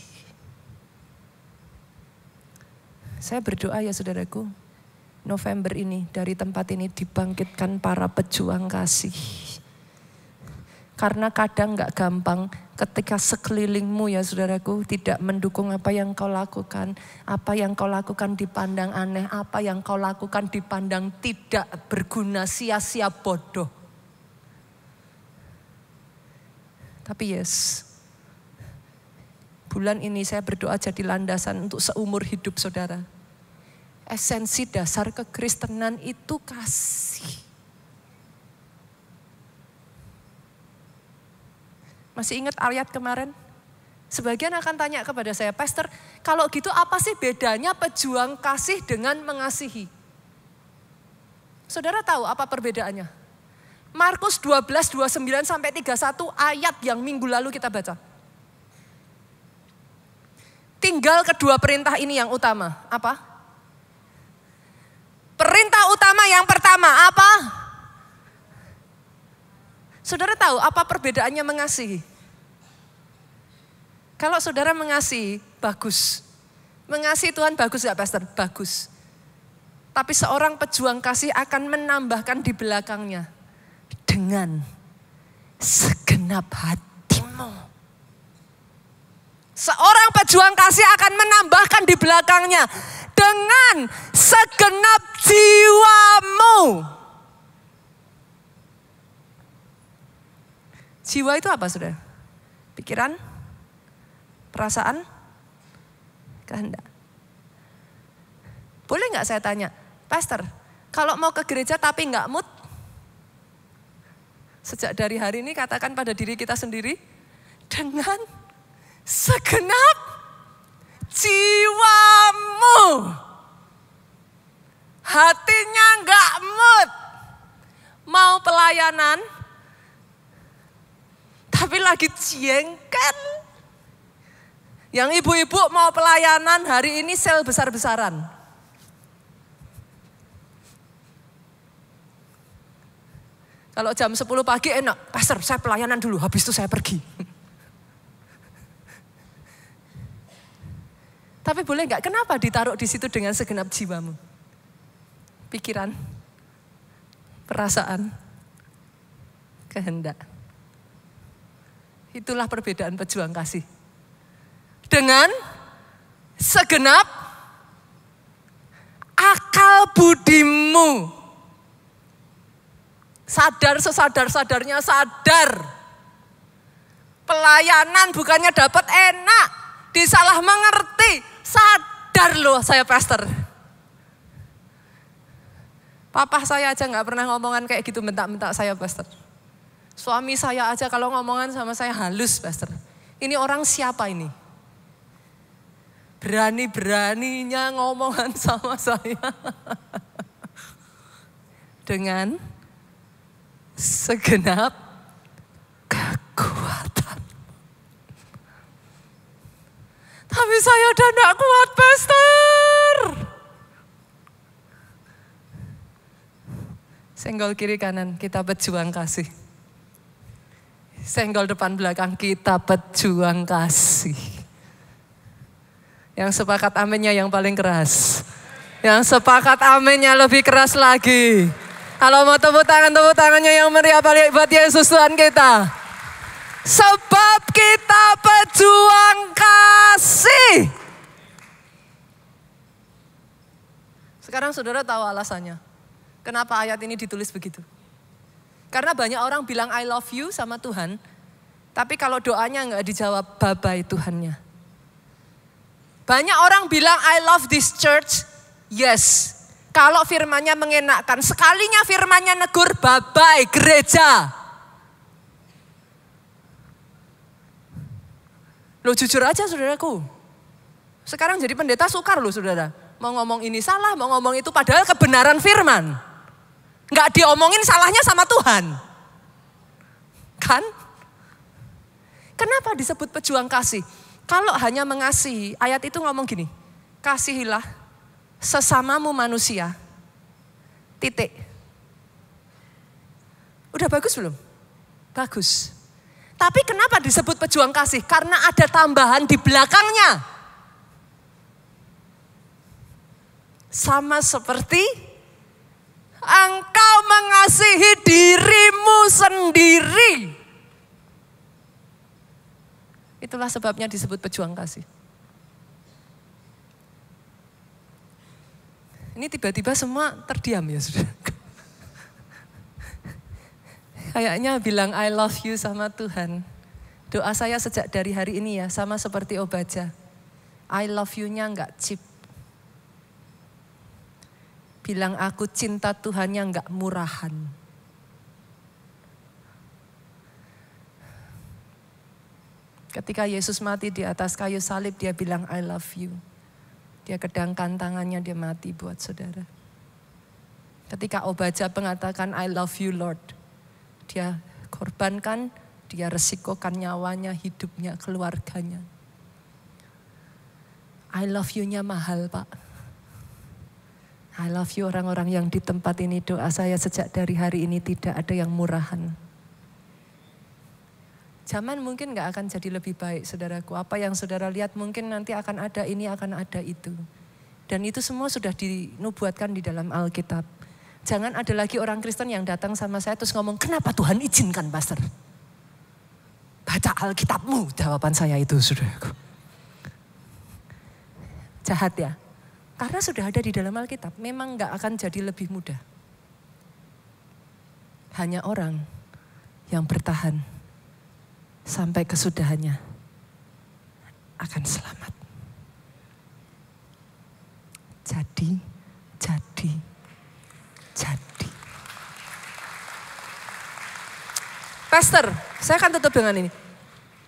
Saya berdoa ya saudaraku, November ini dari tempat ini dibangkitkan para pejuang kasih. Karena kadang gak gampang ketika sekelilingmu ya saudaraku tidak mendukung apa yang kau lakukan. Apa yang kau lakukan dipandang aneh, apa yang kau lakukan dipandang tidak berguna, sia-sia, bodoh. Tapi yes, bulan ini saya berdoa jadi landasan untuk seumur hidup saudara. Esensi dasar kekristenan itu kasih. Masih ingat ayat kemarin? Sebagian akan tanya kepada saya, Pastor, kalau gitu apa sih bedanya pejuang kasih dengan mengasihi? Saudara tahu apa perbedaannya? Markus 12, 29 sampai 31 ayat yang minggu lalu kita baca. Tinggal kedua perintah ini yang utama. Apa? Perintah utama yang pertama apa? Saudara tahu apa perbedaannya mengasihi? Kalau saudara mengasihi, bagus. Mengasihi Tuhan bagus gak Pastor? Bagus. Tapi seorang pejuang kasih akan menambahkan di belakangnya. Dengan segenap hatimu. Seorang pejuang kasih akan menambahkan di belakangnya. Dengan segenap jiwamu. Jiwa itu apa saudara? Pikiran, perasaan, kehendak. Boleh gak saya tanya, Pastor, kalau mau ke gereja tapi gak mood, sejak dari hari ini katakan pada diri kita sendiri, dengan segenap jiwamu. Hatinya gak mood. Mau pelayanan, tapi lagi jengkel. Yang ibu-ibu mau pelayanan hari ini sel besar-besaran. Kalau jam 10 pagi enak, Pastor saya pelayanan dulu, habis itu saya pergi. Tapi boleh enggak, kenapa ditaruh di situ dengan segenap jiwamu? Pikiran, perasaan, kehendak. Itulah perbedaan pejuang kasih. Dengan segenap akal budimu. Sadar sesadar-sadarnya sadar. Pelayanan bukannya dapat enak, disalah mengerti. Sadar loh saya Pastor. Papa saya aja gak pernah ngomongan kayak gitu bentak-bentak saya Pastor. Suami saya aja kalau ngomongan sama saya halus Pastor. Ini orang siapa ini? Berani-beraninya ngomongan sama saya. Dengan segenap kekuatan. Tapi saya udah gak kuat Pastor. Senggol kiri kanan, kita pejuang kasih. Senggol depan belakang, kita pejuang kasih. Yang sepakat aminnya yang paling keras. Yang sepakat aminnya lebih keras lagi. Kalau mau tepuk tangannya yang meriah balik buat Yesus Tuhan kita. Sebab kita pejuang kasih. Sekarang saudara tahu alasannya. Kenapa ayat ini ditulis begitu? Karena banyak orang bilang I love you sama Tuhan. Tapi kalau doanya nggak dijawab, bye-bye Tuhannya. Banyak orang bilang I love this church. Yes. Kalau firmannya mengenakkan. Sekalinya firmannya negur, bye-bye gereja. Loh jujur aja saudaraku. Sekarang jadi pendeta sukar loh saudara. Mau ngomong ini salah, mau ngomong itu padahal kebenaran firman. Nggak diomongin salahnya sama Tuhan. Kan? Kenapa disebut pejuang kasih? Kalau hanya mengasihi, ayat itu ngomong gini. Kasihilah sesamamu manusia. Titik. Udah bagus belum? Bagus. Tapi kenapa disebut pejuang kasih? Karena ada tambahan di belakangnya. Sama seperti engkau mengasihi dirimu sendiri. Itulah sebabnya disebut pejuang kasih. Ini tiba-tiba semua terdiam ya saudara. Kayaknya bilang I love you sama Tuhan. Doa saya sejak dari hari ini ya sama seperti Obaja. I love you-nya enggak cheap. Bilang aku cinta Tuhannya enggak murahan. Ketika Yesus mati di atas kayu salib dia bilang I love you. Dia kedangkan tangannya dia mati buat saudara. Ketika Obaja mengatakan I love you Lord. Dia korbankan, dia resikokan nyawanya, hidupnya, keluarganya. I love you-nya mahal Pak. I love you orang-orang yang di tempat ini, doa saya sejak dari hari ini tidak ada yang murahan. Zaman mungkin gak akan jadi lebih baik saudaraku. Apa yang saudara lihat mungkin nanti akan ada ini, akan ada itu. Dan itu semua sudah dinubuatkan di dalam Alkitab. Jangan ada lagi orang Kristen yang datang sama saya terus ngomong, kenapa Tuhan izinkan pastor? Baca Alkitabmu, jawaban saya itu saudaraku. Jahat ya. Karena sudah ada di dalam Alkitab, memang gak akan jadi lebih mudah. Hanya orang yang bertahan sampai kesudahannya akan selamat. Jadi. Pastor, saya akan tutup dengan ini.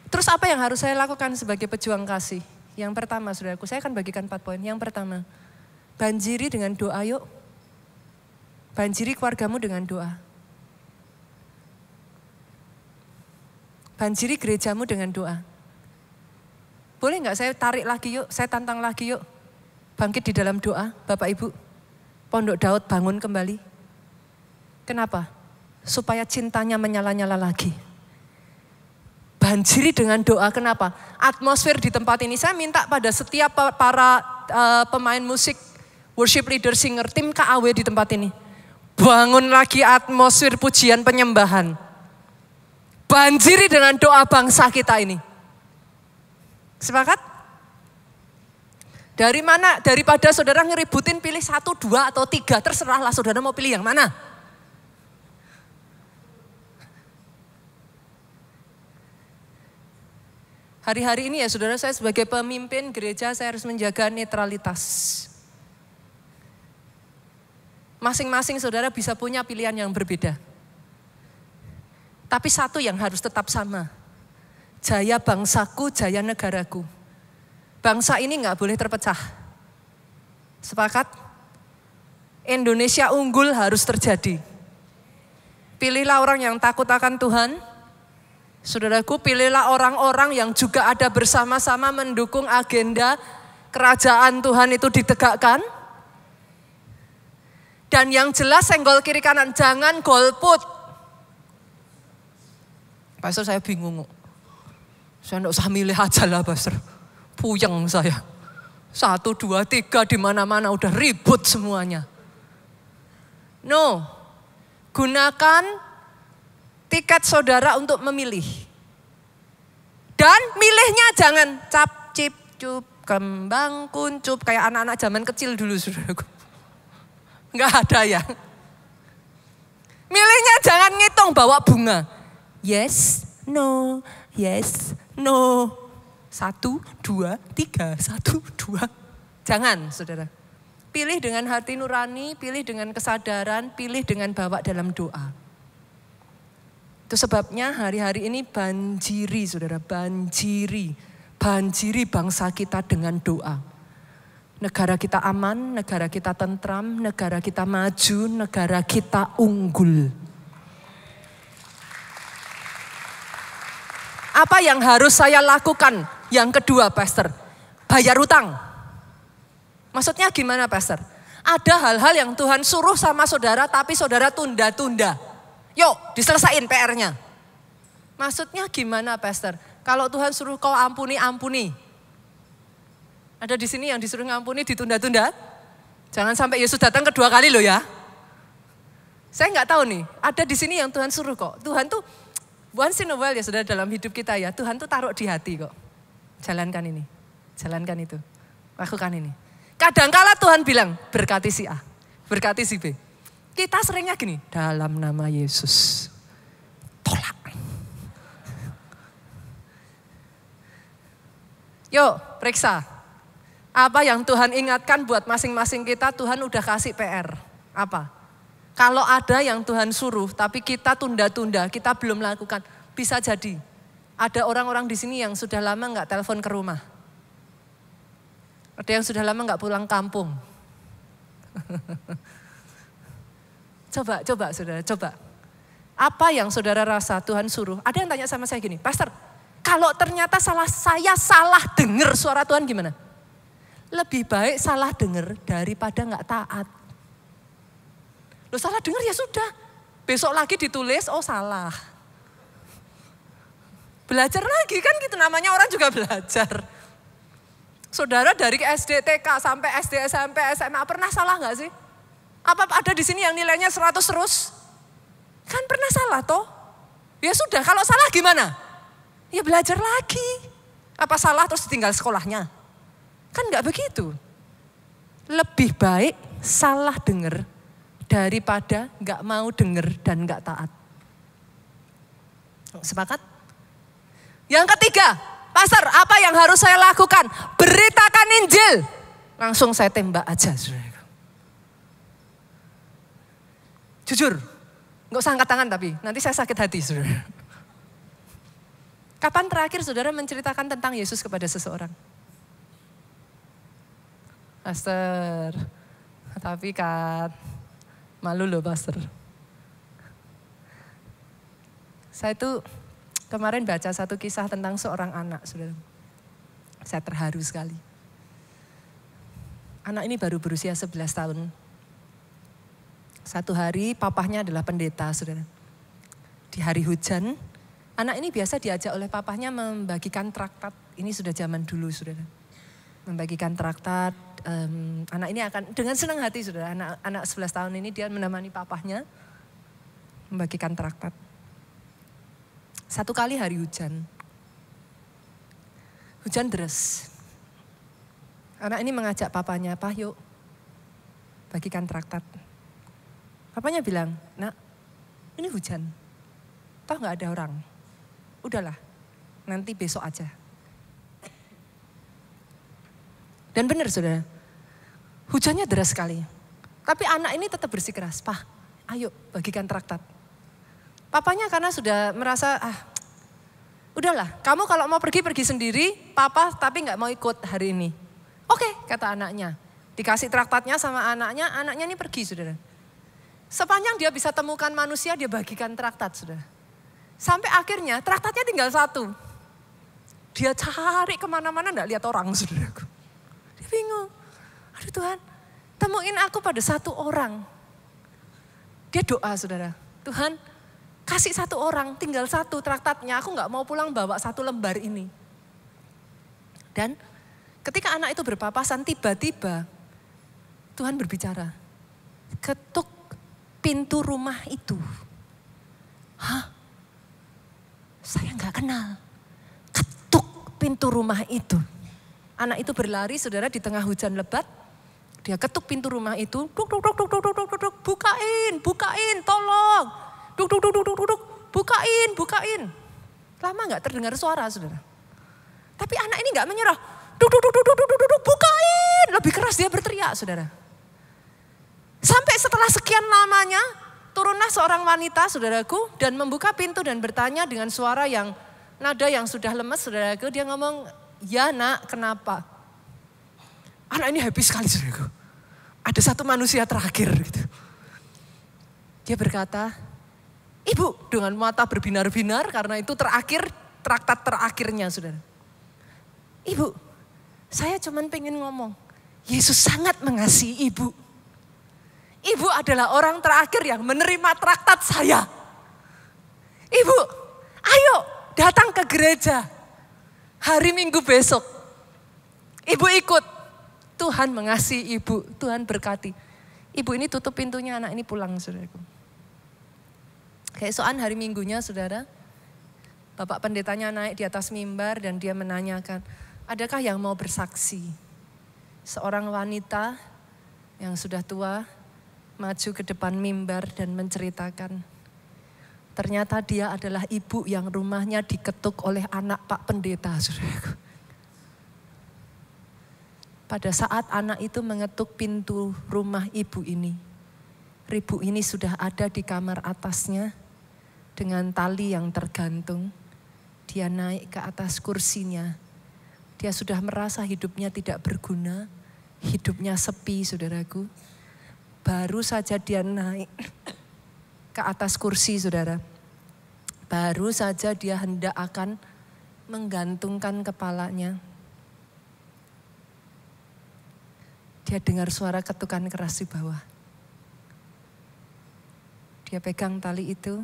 Terus apa yang harus saya lakukan sebagai pejuang kasih? Yang pertama saudaraku, saya akan bagikan 4 poin. Yang pertama, banjiri dengan doa yuk. Banjiri keluargamu dengan doa. Banjiri gerejamu dengan doa. Boleh nggak saya tarik lagi yuk, saya tantang lagi yuk. Bangkit di dalam doa, Bapak Ibu. Pondok Daud bangun kembali. Kenapa? Supaya cintanya menyala-nyala lagi. Banjiri dengan doa, kenapa? Atmosfer di tempat ini, saya minta pada setiap para pemain musik, worship leader, singer, tim KAW di tempat ini. Bangun lagi atmosfer pujian penyembahan. Banjiri dengan doa bangsa kita ini. Sepakat? Dari mana? Daripada saudara ngeributin pilih 1, 2, atau 3. Terserahlah saudara mau pilih yang mana. Hari-hari ini ya saudara, saya sebagai pemimpin gereja saya harus menjaga netralitas. Masing-masing saudara bisa punya pilihan yang berbeda. Tapi satu yang harus tetap sama. Jaya bangsaku, jaya negaraku. Bangsa ini gak boleh terpecah. Sepakat? Indonesia unggul harus terjadi. Pilihlah orang yang takut akan Tuhan. Saudaraku, pilihlah orang-orang yang juga ada bersama-sama mendukung agenda kerajaan Tuhan itu ditegakkan. Dan yang jelas senggol kiri kanan, jangan golput. Pastor saya bingung. Saya enggak usah milih aja lah pastor. Puyeng saya. 1, 2, 3 di mana-mana udah ribut semuanya. No. Gunakan tiket saudara untuk memilih. Dan milihnya jangan cap, cip, cup, kembang, kuncup. Kayak anak-anak zaman kecil dulu saudaraku. Enggak ada ya. Milihnya jangan ngitung bawa bunga. Yes, no, yes, no. 1, 2, 3, 1, 2. Jangan saudara. Pilih dengan hati nurani, pilih dengan kesadaran, pilih dengan bawa dalam doa. Itu sebabnya hari-hari ini banjiri saudara, banjiri. banjiri bangsa kita dengan doa. Negara kita aman, negara kita tentram, negara kita maju, negara kita unggul. Apa yang harus saya lakukan? Yang kedua, Pastor, bayar utang. Maksudnya gimana, Pastor? Ada hal-hal yang Tuhan suruh sama saudara, tapi saudara tunda-tunda. Yuk, diselesain PR-nya. Maksudnya gimana, Pastor? Kalau Tuhan suruh kau ampuni, ampuni. Ada di sini yang disuruh ngampuni ditunda-tunda? Jangan sampai Yesus datang kedua kali loh ya. Saya nggak tahu nih, ada di sini yang Tuhan suruh kok. Tuhan tuh once in a while ya saudara dalam hidup kita ya, Tuhan tuh taruh di hati kok. Jalankan ini, jalankan itu, lakukan ini. Kadangkala Tuhan bilang, berkati si A, berkati si B. Kita seringnya gini, dalam nama Yesus, tolak. Yuk, periksa. Apa yang Tuhan ingatkan buat masing-masing kita, Tuhan udah kasih PR. Apa? Kalau ada yang Tuhan suruh, tapi kita tunda-tunda, kita belum lakukan, bisa jadi. Ada orang-orang di sini yang sudah lama nggak telepon ke rumah. Ada yang sudah lama nggak pulang kampung. Coba saudara, coba. Apa yang saudara rasa Tuhan suruh? Ada yang tanya sama saya gini, Pastor, kalau ternyata saya salah dengar suara Tuhan gimana? Lebih baik salah dengar daripada nggak taat. Loh salah dengar ya sudah. Besok lagi ditulis, oh salah. Belajar lagi kan gitu, namanya orang juga belajar. Saudara dari SD TK sampai SD SMP SMA pernah salah gak sih? Apa ada di sini yang nilainya 100 terus? Kan pernah salah toh? Ya sudah, kalau salah gimana? Ya belajar lagi. Apa salah terus tinggal sekolahnya? Kan gak begitu. Lebih baik salah dengar daripada gak mau dengar dan gak taat. Sepakat? Yang ketiga, Pastor, apa yang harus saya lakukan? Beritakan Injil. Langsung saya tembak aja. Jujur, gak usah angkat tangan tapi nanti saya sakit hati. Saudara. Kapan terakhir saudara menceritakan tentang Yesus kepada seseorang? Pastor, tapi kan malu loh Pastor. Saya tuh kemarin baca satu kisah tentang seorang anak, saudara. Saya terharu sekali. Anak ini baru berusia 11 tahun. Satu hari papahnya adalah pendeta, saudara. Di hari hujan, anak ini biasa diajak oleh papahnya membagikan traktat. Ini sudah zaman dulu, saudara. Membagikan traktat. Anak ini akan dengan senang hati, saudara. Anak 11 tahun ini dia menemani papahnya membagikan traktat. Satu kali hari hujan. Hujan deras. Anak ini mengajak papanya, "Pah, yuk bagikan traktat." Papanya bilang, "Nak, ini hujan. Toh gak ada orang. Udahlah, nanti besok aja." Dan benar saudara, hujannya deras sekali. Tapi anak ini tetap bersikeras, "Pah, ayo bagikan traktat." Papanya karena sudah merasa, udahlah, kamu kalau mau pergi sendiri, papa tapi gak mau ikut hari ini. Oke, kata anaknya. Dikasih traktatnya sama anaknya ini pergi saudara. Sepanjang dia bisa temukan manusia, dia bagikan traktat saudara. Sampai akhirnya traktatnya tinggal satu. Dia cari kemana-mana gak lihat orang saudaraku. Dia bingung, aduh Tuhan, temuin aku pada satu orang. Dia doa saudara, Tuhan, kasih satu orang, tinggal satu traktatnya, aku gak mau pulang bawa satu lembar ini. Dan ketika anak itu berpapasan, tiba-tiba Tuhan berbicara. Ketuk pintu rumah itu. Hah? Saya gak kenal. Ketuk pintu rumah itu. Anak itu berlari saudara di tengah hujan lebat. Dia ketuk pintu rumah itu. Duk, duk, duk, duk, duk, duk, duk, duk, bukain, tolong. Duk, bukain. Lama gak terdengar suara saudara. Tapi anak ini gak menyerah. Duk, bukain. Lebih keras dia berteriak saudara. Sampai setelah sekian lamanya, turunlah seorang wanita saudaraku. Dan membuka pintu dan bertanya dengan suara yang, nada yang sudah lemes saudaraku. Dia ngomong, Ya nak, kenapa? Anak ini happy sekali saudaraku. Ada satu manusia terakhir gitu. Dia berkata, ibu, dengan mata berbinar-binar karena itu terakhir, traktat terakhirnya saudara. Ibu, saya cuman pengen ngomong, Yesus sangat mengasihi ibu. Ibu adalah orang terakhir yang menerima traktat saya. Ibu, ayo datang ke gereja. Hari Minggu besok. Ibu ikut. Tuhan mengasihi ibu. Tuhan berkati. Ibu ini tutup pintunya, anak ini pulang saudaraku. Keesokan hari Minggunya saudara. Bapak pendetanya naik di atas mimbar dan dia menanyakan. Adakah yang mau bersaksi? Seorang wanita yang sudah tua maju ke depan mimbar dan menceritakan. Ternyata dia adalah ibu yang rumahnya diketuk oleh anak Pak Pendeta, saudaraku. Pada saat anak itu mengetuk pintu rumah ibu ini sudah ada di kamar atasnya dengan tali yang tergantung. Dia naik ke atas kursinya. Dia sudah merasa hidupnya tidak berguna, hidupnya sepi, saudaraku. Baru saja dia naik ke atas kursi, saudara. Baru saja dia hendak akan menggantungkan kepalanya. Dia dengar suara ketukan keras di bawah. Dia pegang tali itu.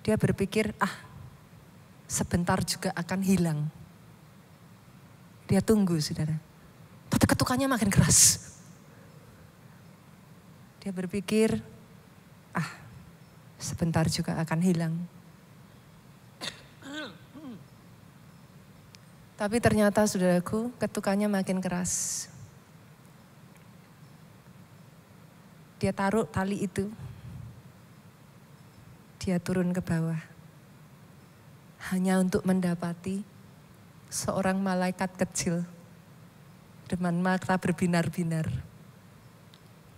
Dia berpikir, sebentar juga akan hilang. Dia tunggu, saudara. Tapi ketukannya makin keras. Dia berpikir, sebentar juga akan hilang. Tapi ternyata saudaraku, ketukannya makin keras. Dia taruh tali itu. Dia turun ke bawah. Hanya untuk mendapati seorang malaikat kecil dengan mata berbinar-binar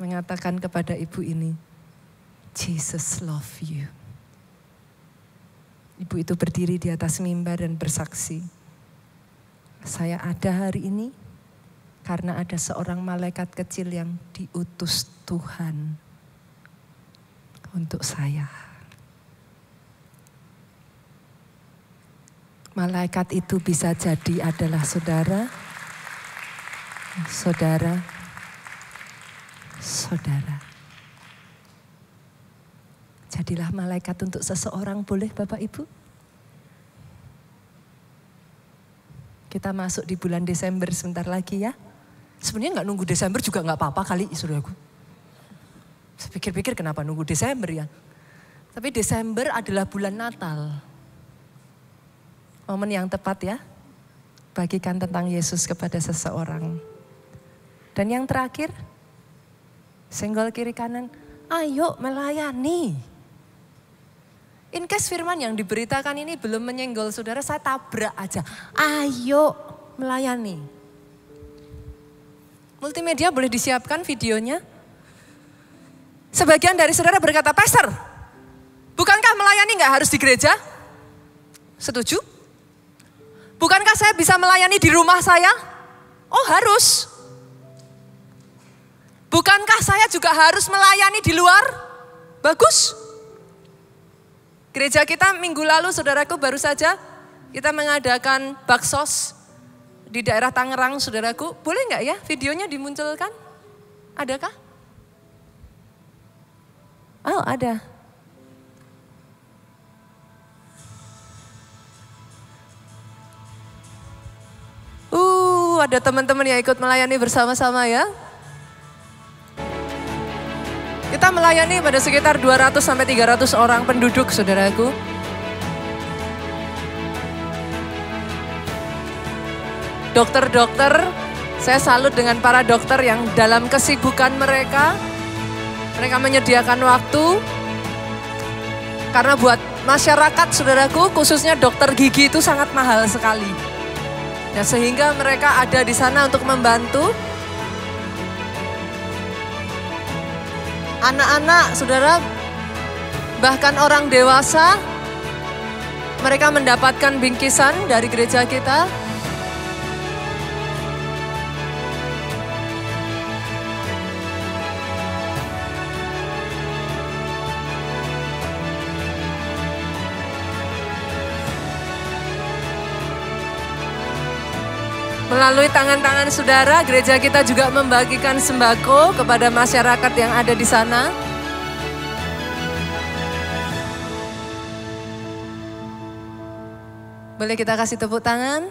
mengatakan kepada ibu ini, Jesus love you. Ibu itu berdiri di atas mimbar dan bersaksi, saya ada hari ini karena ada seorang malaikat kecil yang diutus Tuhan untuk saya. Malaikat itu bisa jadi adalah saudara. Jadilah malaikat untuk seseorang, boleh Bapak Ibu? Kita masuk di bulan Desember sebentar lagi ya. Sebenarnya nggak nunggu Desember juga nggak apa-apa kali, saudaraku. Saya pikir-pikir kenapa nunggu Desember ya. Tapi Desember adalah bulan Natal. Momen yang tepat ya. Bagikan tentang Yesus kepada seseorang. Dan yang terakhir, senggol kiri kanan, ayo melayani. In case firman yang diberitakan ini belum menyenggol saudara, saya tabrak aja. Ayo melayani. Multimedia boleh disiapkan videonya. Sebagian dari saudara berkata, Pastor, bukankah melayani gak harus di gereja? Setuju? Bukankah saya bisa melayani di rumah saya? Oh harus. Bukankah saya juga harus melayani di luar? Bagus. Gereja kita minggu lalu saudaraku baru saja kita mengadakan baksos di daerah Tangerang saudaraku. Boleh nggak ya videonya dimunculkan? Adakah? Oh ada. Ada teman-teman yang ikut melayani bersama-sama ya. Kita melayani pada sekitar 200 sampai 300 orang penduduk saudaraku. Dokter-dokter, saya salut dengan para dokter yang dalam kesibukan mereka menyediakan waktu. Karena buat masyarakat saudaraku, khususnya dokter gigi itu sangat mahal sekali. Ya, sehingga mereka ada di sana untuk membantu. Anak-anak, saudara, bahkan orang dewasa, mereka mendapatkan bingkisan dari gereja kita. Melalui tangan-tangan saudara, gereja kita juga membagikan sembako kepada masyarakat yang ada di sana. Boleh kita kasih tepuk tangan?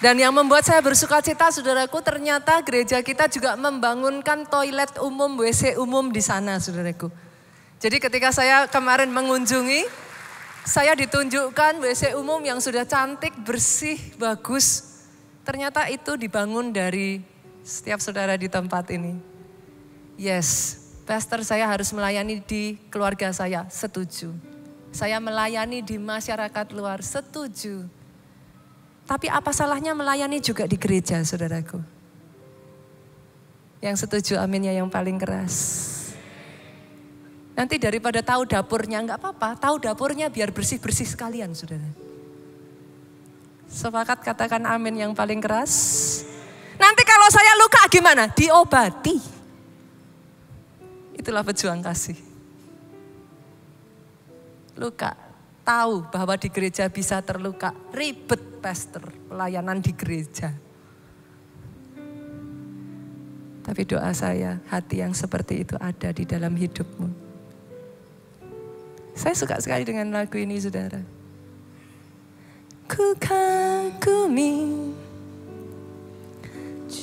Dan yang membuat saya bersuka cita, saudaraku, ternyata gereja kita juga membangunkan toilet umum, WC umum di sana, saudaraku. Jadi ketika saya kemarin mengunjungi, saya ditunjukkan WC umum yang sudah cantik, bersih, bagus. Ternyata itu dibangun dari setiap saudara di tempat ini. Yes, pastor saya harus melayani di keluarga saya, setuju. Saya melayani di masyarakat luar, setuju. Tapi apa salahnya melayani juga di gereja, saudaraku? Yang setuju aminnya yang paling keras. Nanti daripada tahu dapurnya, enggak apa-apa. Tahu dapurnya biar bersih-bersih sekalian, saudara. Sepakat katakan amin yang paling keras. Nanti kalau saya luka gimana? Diobati. Itulah pejuang kasih. Luka. Tahu bahwa di gereja bisa terluka. Ribet pastor, pelayanan di gereja. Tapi doa saya, hati yang seperti itu ada di dalam hidupmu. Saya suka sekali dengan lagu ini, saudara. Ku kagumi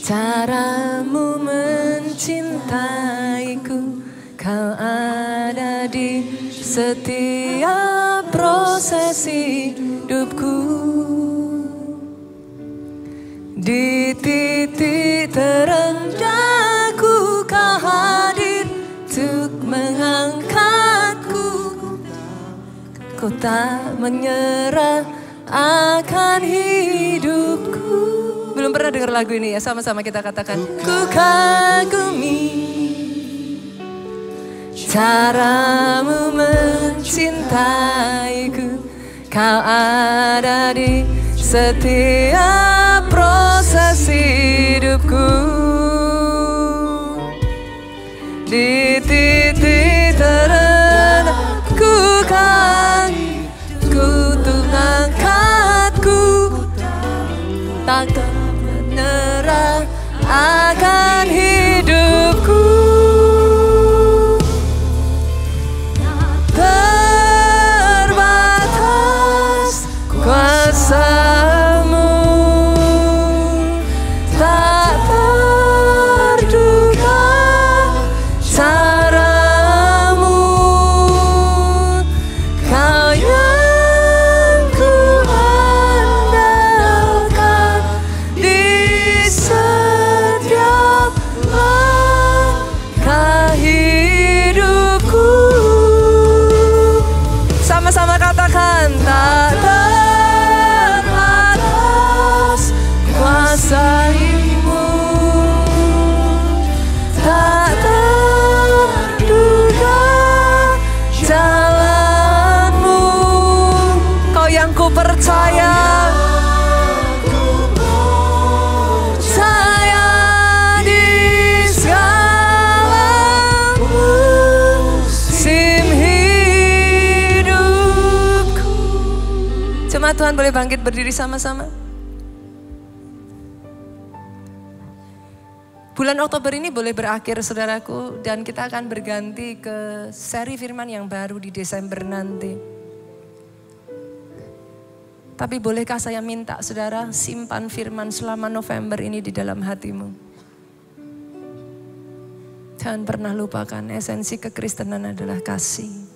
caramu mencintaiku. Kau ada di setiap proses hidupku. Di titik terendahku kau hadir untuk mengangkatku. Ku tak menyerah akan hidupku. Belum pernah dengar lagu ini ya, sama-sama kita katakan. Ku kagumi caramu mencintaiku. Kau ada di setiap proses hidupku. Di titik terendahku kan ku mengangkatku. Tak menyerah akan hidupku. Terbatas kuasamu, tak terduga caramu. Kau yang ku andalkan di setiap langkah hidupku. Sama-sama katakan, tak terbatas kuasa-Mu, tak terduga jalan-Mu. Kau yang ku percaya, di segala musim hidupku. Jemaat Tuhan boleh bangkit berdiri sama-sama. Bulan Oktober ini boleh berakhir, saudaraku, dan kita akan berganti ke seri firman yang baru di Desember nanti. Tapi bolehkah saya minta saudara simpan firman selama November ini di dalam hatimu. Jangan pernah lupakan esensi kekristenan adalah kasih.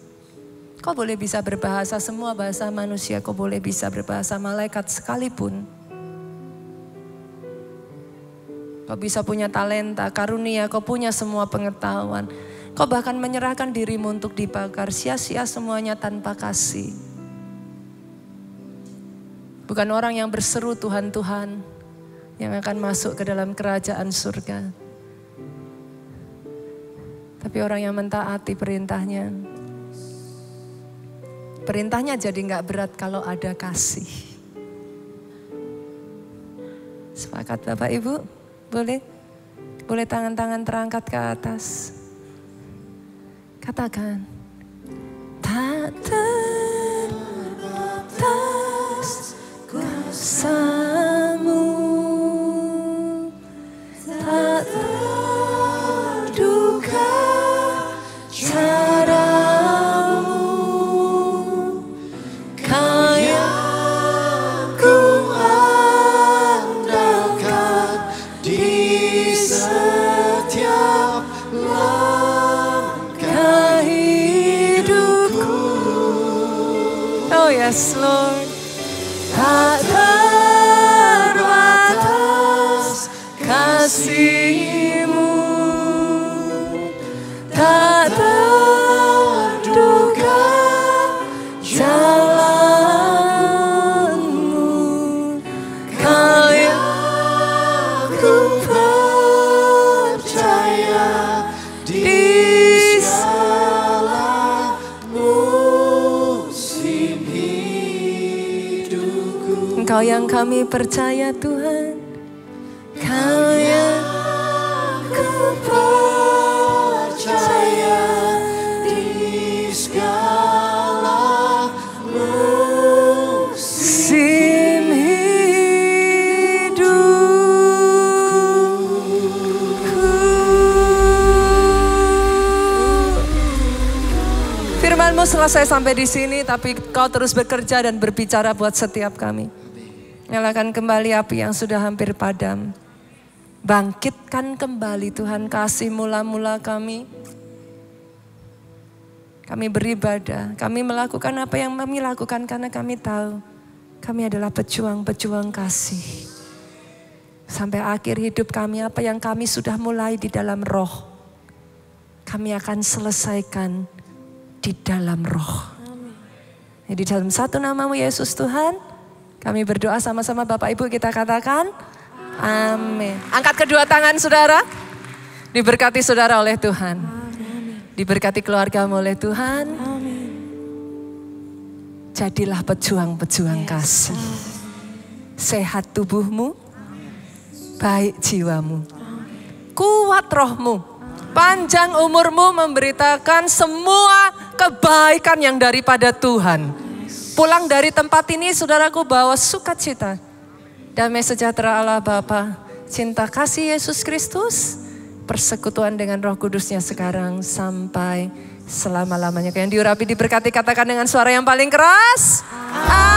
Kau boleh bisa berbahasa semua bahasa manusia, kau boleh bisa berbahasa malaikat sekalipun. Kau bisa punya talenta, karunia, kau punya semua pengetahuan. Kau bahkan menyerahkan dirimu untuk dibakar, sia-sia semuanya tanpa kasih. Bukan orang yang berseru Tuhan, Tuhan yang akan masuk ke dalam kerajaan surga. Tapi orang yang mentaati perintahnya. Perintahnya jadi gak berat kalau ada kasih. Sepakat Bapak Ibu? Boleh? Boleh tangan-tangan terangkat ke atas. Katakan. Tak terbatas kuasa kasih-Mu tak terduga, jalan-Mu Kau yang ku percaya di segala musim hidupku. Engkau yang kami percaya Tuhan, Kau yang ku percaya di segala musim hidupku. Firman-Mu selesai sampai di sini, tapi Kau terus bekerja dan berbicara buat setiap kami. Nyalakan kembali api yang sudah hampir padam. Bangkitkan kembali Tuhan kasih mula-mula kami. Kami beribadah, kami melakukan apa yang kami lakukan karena kami tahu kami adalah pejuang-pejuang kasih. Sampai akhir hidup kami, apa yang kami sudah mulai di dalam roh, kami akan selesaikan di dalam roh. Di dalam satu nama-Mu Yesus Tuhan, kami berdoa sama-sama Bapak Ibu, kita katakan amin. Angkat kedua tangan saudara. Diberkati saudara oleh Tuhan. Diberkati keluargamu oleh Tuhan. Jadilah pejuang-pejuang kasih. Sehat tubuhmu, baik jiwamu, kuat rohmu, panjang umurmu memberitakan semua kebaikan yang daripada Tuhan. Pulang dari tempat ini saudaraku bawa sukacita, damai sejahtera Allah Bapa, cinta kasih Yesus Kristus, persekutuan dengan Roh Kudusnya sekarang sampai selama-lamanya. Yang diurapi diberkati katakan dengan suara yang paling keras. Amin.